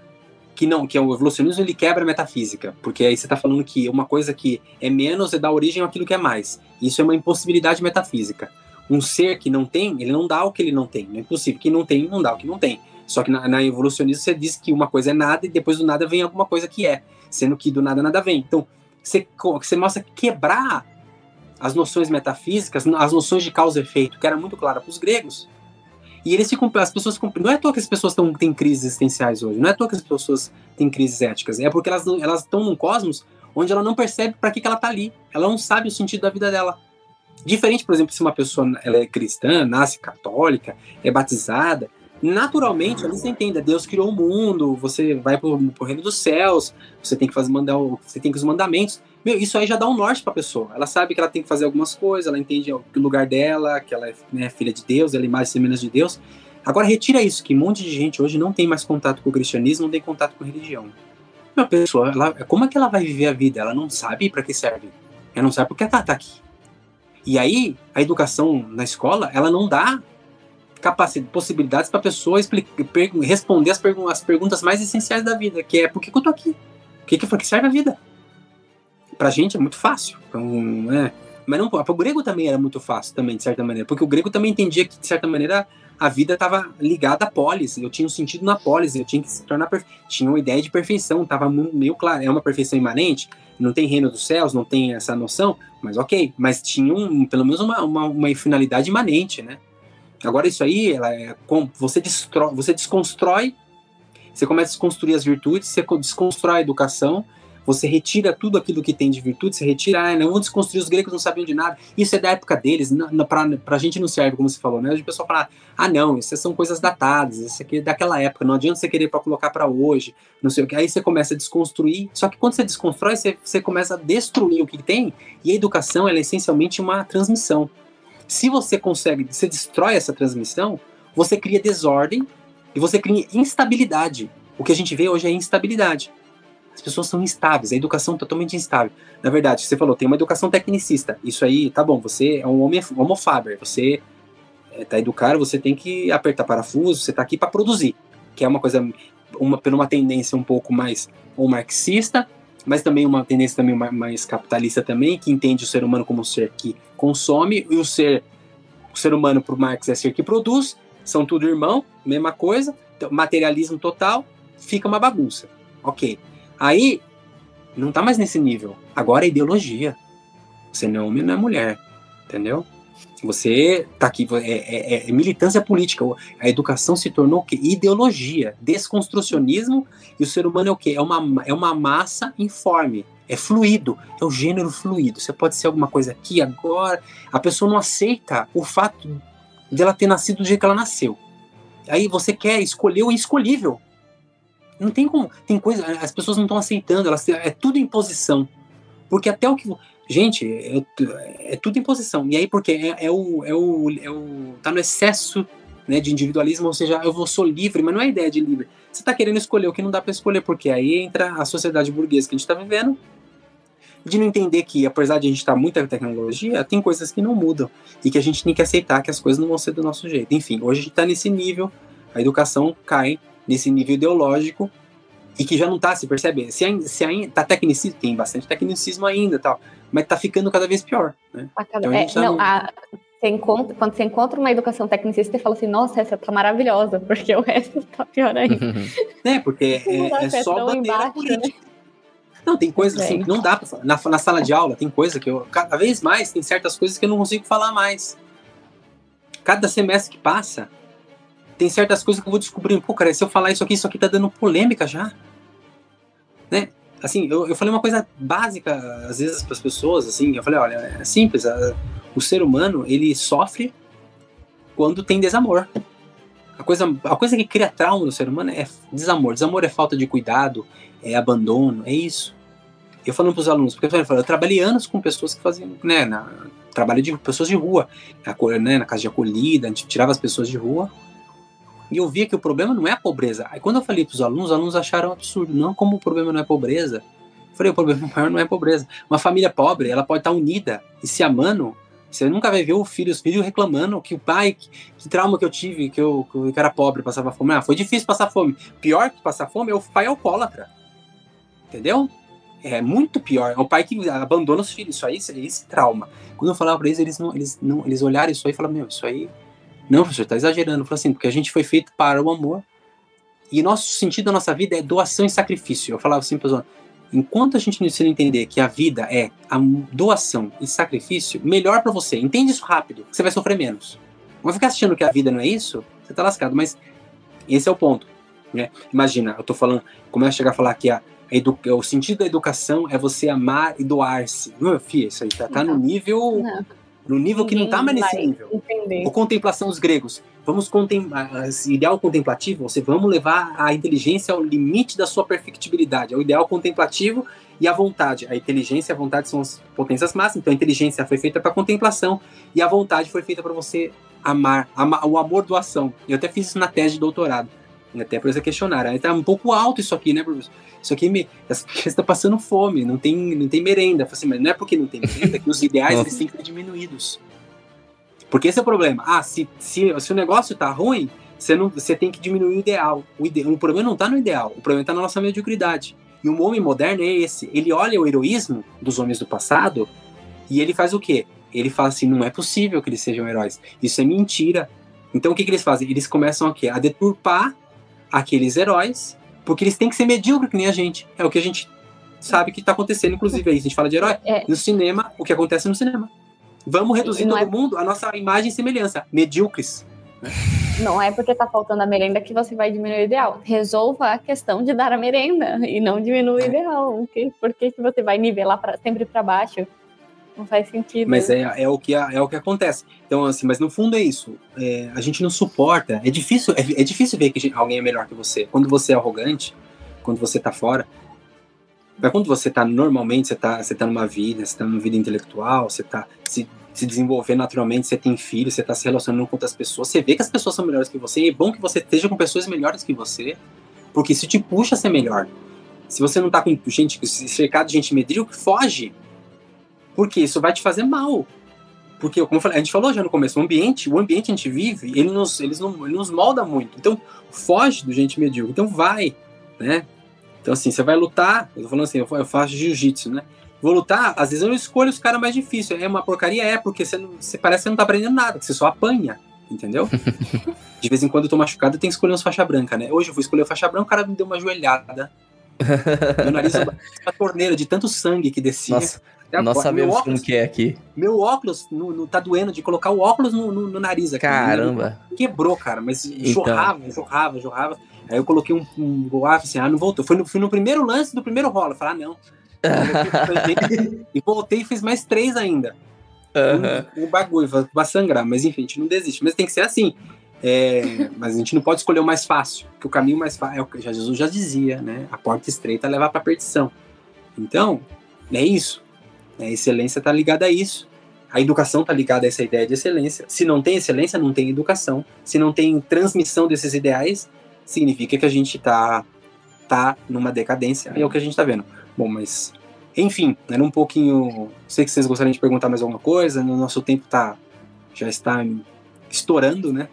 que é o evolucionismo, ele quebra a metafísica, porque aí você está falando que uma coisa que é menos é dar origem àquilo que é mais. Isso é uma impossibilidade metafísica. Um ser que não tem, ele não dá o que ele não tem. Não é possível. Quem não tem, não dá o que não tem. Só que na evolucionismo você diz que uma coisa é nada e depois do nada vem alguma coisa que é, sendo que do nada nada vem. Então, você mostra quebrar as noções metafísicas, as noções de causa e efeito, que era muito clara para os gregos. E as pessoas não é à toa que as pessoas têm crises existenciais hoje, não é à toa que as pessoas têm crises éticas, é porque elas estão num cosmos onde ela não percebe para que ela está ali, ela não sabe o sentido da vida dela. Diferente, por exemplo, se uma pessoa ela é cristã, nasce católica, é batizada, naturalmente, ali você entende, Deus criou o mundo, você vai pro reino dos céus, você tem que você tem que os mandamentos. Meu, isso aí já dá um norte pra pessoa. Ela sabe que ela tem que fazer algumas coisas, ela entende o lugar dela, que ela é filha de Deus, ela é imagem e semelhança de Deus. Agora, retira isso, que um monte de gente hoje não tem mais contato com o cristianismo, não tem contato com a religião. Uma pessoa, como é que ela vai viver a vida? Ela não sabe pra que serve. Ela não sabe por que ela tá aqui. E aí, a educação na escola, ela não dá possibilidades para a pessoa responder as perguntas mais essenciais da vida, que é: por que eu tô aqui? O que serve a vida? Pra gente é muito fácil. Então, mas não, para o grego também era muito fácil, também, de certa maneira, porque o grego também entendia que, de certa maneira, a vida estava ligada à polis, eu tinha um sentido na polis, eu tinha que se tornar tinha uma ideia de perfeição, estava meio claro, é uma perfeição imanente, não tem reino dos céus, não tem essa noção, mas ok, mas tinha pelo menos uma finalidade imanente, né? Agora isso aí, você desconstrói, você começa a desconstruir as virtudes, você desconstrói a educação, você retira tudo aquilo que tem de virtude, você retira, não vão desconstruir, os gregos não sabiam de nada, isso é da época deles, pra gente não serve, como você falou, né? O pessoal fala, não, isso são coisas datadas, isso aqui é daquela época, não adianta você querer colocar pra hoje, não sei o que, aí você começa a desconstruir, só que quando você desconstrói, você começa a destruir o que tem, e a educação, ela é essencialmente uma transmissão. Se você destrói essa transmissão, você cria desordem e você cria instabilidade. O que a gente vê hoje é instabilidade. As pessoas são instáveis, a educação é totalmente instável. Na verdade, você falou, tem uma educação tecnicista. Isso aí, tá bom, você é um homo faber, você tá educado, você tem que apertar parafuso, você tá aqui para produzir, que é uma coisa, por uma tendência um pouco mais marxista, mas também uma tendência também mais capitalista também, que entende o ser humano como um ser que consome, e o ser humano para o Marx é ser que produz, são tudo irmão, mesma coisa, então, materialismo total, fica uma bagunça. Ok. Aí, não tá mais nesse nível. Agora é ideologia. Você não é homem, não é mulher. Entendeu? Você tá aqui, é militância política. A educação se tornou o quê? Ideologia, desconstrucionismo, e o ser humano é o quê? É uma massa informe, é fluido, é o gênero fluido. Você pode ser alguma coisa aqui, agora. A pessoa não aceita o fato dela ter nascido do jeito que ela nasceu. Aí você quer escolher o inescolhível. Não tem como. Tem coisa, as pessoas não estão aceitando, é tudo imposição. Porque até o que. Gente, é tudo imposição. E aí, porque tá no excesso né, de individualismo, ou seja, eu sou livre, mas não é a ideia de livre. Você está querendo escolher o que não dá para escolher, porque aí entra a sociedade burguesa que a gente está vivendo, de não entender que, apesar de a gente estar muita tecnologia, tem coisas que não mudam, e que a gente tem que aceitar que as coisas não vão ser do nosso jeito. Enfim, hoje a gente está nesse nível, a educação cai nesse nível ideológico, e que já não está, se percebe? Se ainda tá tecnicismo, tem bastante tecnicismo ainda, tal, mas está ficando cada vez pior, né? Então, quando você encontra uma educação tecnicista, você fala assim, nossa, essa tá maravilhosa, porque o resto tá pior ainda. Porque é só bandeira política. Né? Não, tem coisas assim que não dá pra falar. Na sala de aula tem coisa que cada vez mais, tem certas coisas que eu não consigo falar mais. Cada semestre que passa, tem certas coisas que eu vou descobrindo. Pô, cara, se eu falar isso aqui tá dando polêmica já. Né? Assim, eu falei uma coisa básica, às vezes, para as pessoas, assim, eu falei, olha, é simples, o ser humano, ele sofre quando tem desamor. A coisa que cria trauma no ser humano é desamor. Desamor é falta de cuidado, é abandono, é isso. Eu falando para os alunos, porque eu trabalhei anos com pessoas que faziam, né, trabalho de pessoas de rua, na casa de acolhida, a gente tirava as pessoas de rua, e eu via que o problema não é a pobreza. Aí quando eu falei para os alunos acharam absurdo. Não, como o problema não é pobreza? Eu falei, o problema maior não é pobreza. Uma família pobre, ela pode estar unida e se amando. Você nunca vai ver os filhos reclamando que o pai, que trauma que eu tive, que eu era pobre, passava fome. Foi difícil passar fome. Pior que passar fome é o pai alcoólatra. Entendeu? É muito pior. É o pai que abandona os filhos. Isso aí, esse trauma. Quando eu falava para eles, eles olharam isso aí e falaram, isso aí... Não, professor, tá exagerando. Eu falei assim, porque a gente foi feito para o amor. E nosso sentido da nossa vida é doação e sacrifício. Eu falava assim, pessoal, enquanto a gente não entender que a vida é a doação e sacrifício, melhor para você. Entende isso rápido, você vai sofrer menos. Não vai ficar achando que a vida não é isso, você tá lascado. Mas esse é o ponto, né? Imagina, eu tô falando, começo a chegar a falar que o sentido da educação é você amar e doar-se. Meu filho, isso aí tá no nível... Não. No nível que não está mais nesse nível. Ou contemplação dos gregos. Vamos contemplar, ideal contemplativo, vamos levar a inteligência ao limite da sua perfectibilidade. É o ideal contemplativo e a vontade. A inteligência e a vontade são as potências máximas. Então a inteligência foi feita para contemplação e a vontade foi feita para você amar. O amor doação. Eu até fiz isso na tese de doutorado. Até por esse questionário. Aí tá um pouco alto isso aqui, né, professor? Isso aqui está passando fome, não tem merenda. Eu falei assim, mas não é porque não tem merenda que os ideais eles têm que ser diminuídos. Porque esse é o problema. Se o negócio tá ruim, você tem que diminuir o ideal. O problema não está no ideal, o problema está na nossa mediocridade. E o homem moderno é esse. Ele olha o heroísmo dos homens do passado e ele faz o quê? Ele fala assim, não é possível que eles sejam heróis. Isso é mentira. Então o que eles fazem? Eles começam a deturpar aqueles heróis, porque eles têm que ser medíocres que nem a gente. É o que a gente sabe que está acontecendo, inclusive aí. A gente fala de herói. No cinema, o que acontece no cinema. Vamos reduzir todo mundo a nossa imagem e semelhança. Medíocres. Né? Não é porque tá faltando a merenda que você vai diminuir o ideal. Resolva a questão de dar a merenda e não diminuir o ideal. Por que você vai nivelar sempre para baixo? Não faz sentido. Mas é o que acontece. Então, assim, mas no fundo é isso. A gente não suporta. É difícil ver que alguém é melhor que você. Quando você é arrogante, quando você tá fora. Mas quando você tá normalmente, você tá numa vida intelectual, você tá se desenvolvendo naturalmente, você tem filhos, você tá se relacionando com outras pessoas, você vê que as pessoas são melhores que você, e é bom que você esteja com pessoas melhores que você, porque isso te puxa a ser melhor. Se você não tá com gente, cercado de gente medíocre, foge. Porque isso vai te fazer mal. Porque, como eu falei, a gente falou já no começo, o ambiente que a gente vive, ele nos molda muito. Então, foge do gente medíocre. Então, vai, né? Então, assim, você vai lutar, eu tô falando assim, eu faço jiu-jitsu, né? Vou lutar, às vezes eu escolho os caras mais difíceis. É uma porcaria, porque você parece que você não tá aprendendo nada, que você só apanha, entendeu? De vez em quando eu tô machucado, eu tenho que escolher uns faixa branca, né? Hoje eu vou escolher a faixa branca, o cara me deu uma joelhada. Meu nariz é uma torneira de tanto sangue que descia. Nós sabemos como que é aqui. Meu óculos tá doendo de colocar o óculos no nariz aqui. Caramba. Quebrou, cara, mas jorrava. Aí eu coloquei um assim, não voltou. Fui no primeiro lance do primeiro rolo. Eu falei, não. E voltei e fiz mais 3 ainda. Um bagulho, vai sangrar. Mas enfim, a gente não desiste. Mas tem que ser assim. Mas a gente não pode escolher o mais fácil. Porque o caminho mais fácil, é o que Jesus já dizia, né? A porta estreita leva pra perdição. Então, é isso. A excelência está ligada a isso. A educação está ligada a essa ideia de excelência. Se não tem excelência, não tem educação. Se não tem transmissão desses ideais, significa que a gente tá numa decadência. É o que a gente está vendo. Bom, mas... Enfim, era um pouquinho... Sei que vocês gostariam de perguntar mais alguma coisa. No nosso tempo já está estourando, né?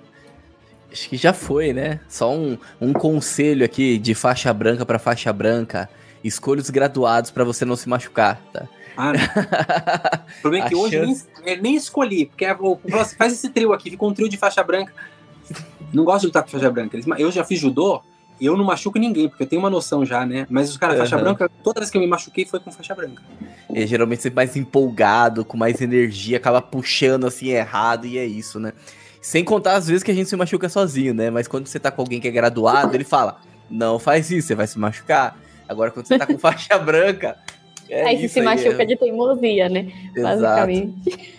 Acho que já foi, né? Só um conselho aqui de faixa branca para faixa branca. Escolha os graduados para você não se machucar, tá? Ah, o problema é que hoje nem escolhi, porque faz esse trio aqui, ficou um trio de faixa branca. Não gosto de lutar com faixa branca. Eu já fiz judô e eu não machuco ninguém, porque eu tenho uma noção já, né? Mas os caras, faixa branca, toda vez que eu me machuquei foi com faixa branca. E geralmente você é mais empolgado, com mais energia, acaba puxando assim errado, e é isso, né? Sem contar as vezes que a gente se machuca sozinho, né? Mas quando você tá com alguém que é graduado, ele fala, não faz isso, você vai se machucar. Agora quando você tá com faixa branca... aí você se machuca de teimosia, né? Exato. Basicamente.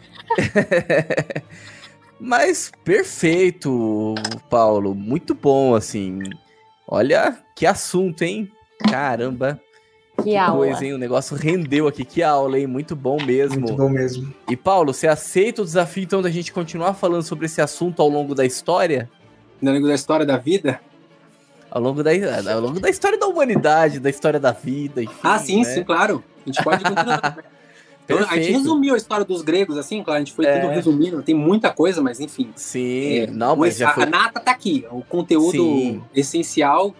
Mas perfeito, Paulo. Muito bom, assim. Olha que assunto, hein? Caramba. Que aula. Coisa, hein? O negócio rendeu aqui. Que aula, hein? Muito bom mesmo. Muito bom mesmo. E, Paulo, você aceita o desafio, então, da gente continuar falando sobre esse assunto ao longo da história? Ao longo da história da vida? Ao longo da história da humanidade, da história da vida, enfim, sim, né? Sim, claro. A gente pode continuar. Então, a gente resumiu a história dos gregos, assim, claro, a gente foi tudo resumindo, tem muita coisa, mas enfim. Sim, mas já foi... A nata tá aqui, o conteúdo essencial,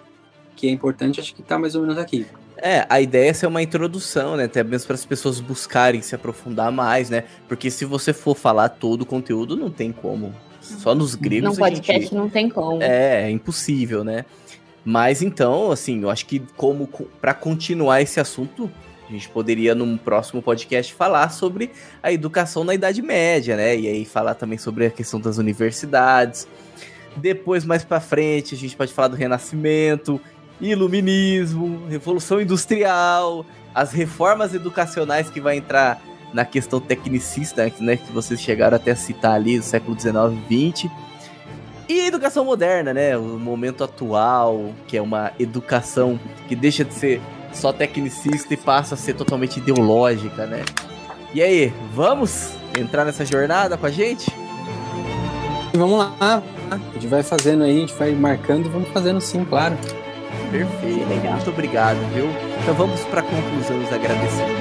que é importante, acho que tá mais ou menos aqui. A ideia é ser uma introdução, né, até mesmo para as pessoas buscarem se aprofundar mais, né, porque se você for falar todo o conteúdo, não tem como. Só nos gregos Num podcast não tem como. É impossível, né. Mas então, assim, eu acho que para continuar esse assunto, a gente poderia, num próximo podcast, falar sobre a educação na Idade Média, né? E aí falar também sobre a questão das universidades. Depois, mais para frente, a gente pode falar do Renascimento, Iluminismo, Revolução Industrial, as reformas educacionais que vai entrar na questão tecnicista, né? Que vocês chegaram até a citar ali, do século XIX e XX. E a educação moderna, né? O momento atual, que é uma educação que deixa de ser só tecnicista e passa a ser totalmente ideológica, né? E aí, vamos entrar nessa jornada com a gente? Vamos lá. A gente vai fazendo aí, a gente vai marcando e vamos fazendo sim, claro. Perfeito, legal. Muito obrigado, viu? Então vamos para a conclusão dos agradecimentos.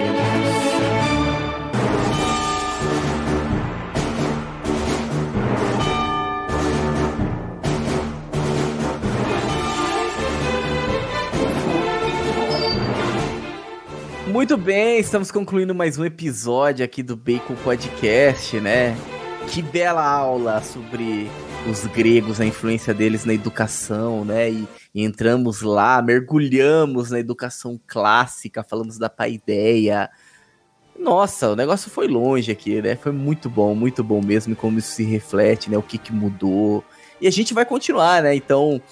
Muito bem, estamos concluindo mais um episódio aqui do Bacon Podcast, né? Que bela aula sobre os gregos, a influência deles na educação, né? E entramos lá, mergulhamos na educação clássica, falamos da paideia. Nossa, o negócio foi longe aqui, né? Foi muito bom mesmo, como isso se reflete, né? O que mudou. E a gente vai continuar, né? Então,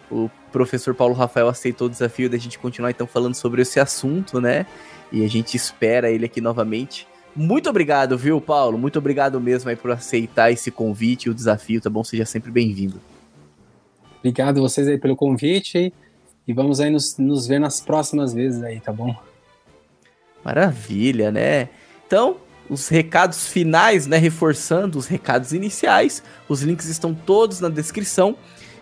o professor Paulo Rafael aceitou o desafio da gente continuar, então, falando sobre esse assunto, né? E a gente espera ele aqui novamente. Muito obrigado, viu, Paulo? Muito obrigado mesmo aí por aceitar esse convite e o desafio, tá bom? Seja sempre bem-vindo. Obrigado a vocês aí pelo convite e vamos aí nos ver nas próximas vezes aí, tá bom? Maravilha, né? Então, os recados finais, né? Reforçando os recados iniciais. Os links estão todos na descrição.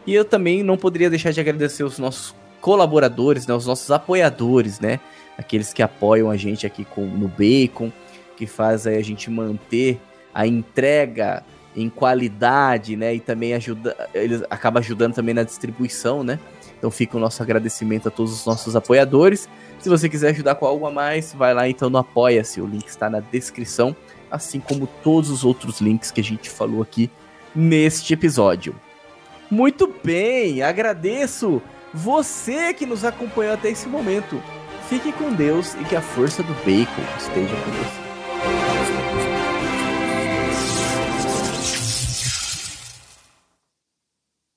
E eu também não poderia deixar de agradecer os nossos colaboradores, né? Os nossos apoiadores, né? Aqueles que apoiam a gente aqui no Bacon, que faz aí a gente manter a entrega em qualidade, né? E também eles acabam ajudando também na distribuição, né? Então fica o nosso agradecimento a todos os nossos apoiadores. Se você quiser ajudar com algo a mais, vai lá então no Apoia-se, o link está na descrição, assim como todos os outros links que a gente falou aqui neste episódio. Muito bem, agradeço você que nos acompanhou até esse momento. Fique com Deus e que a força do Bacon esteja com você.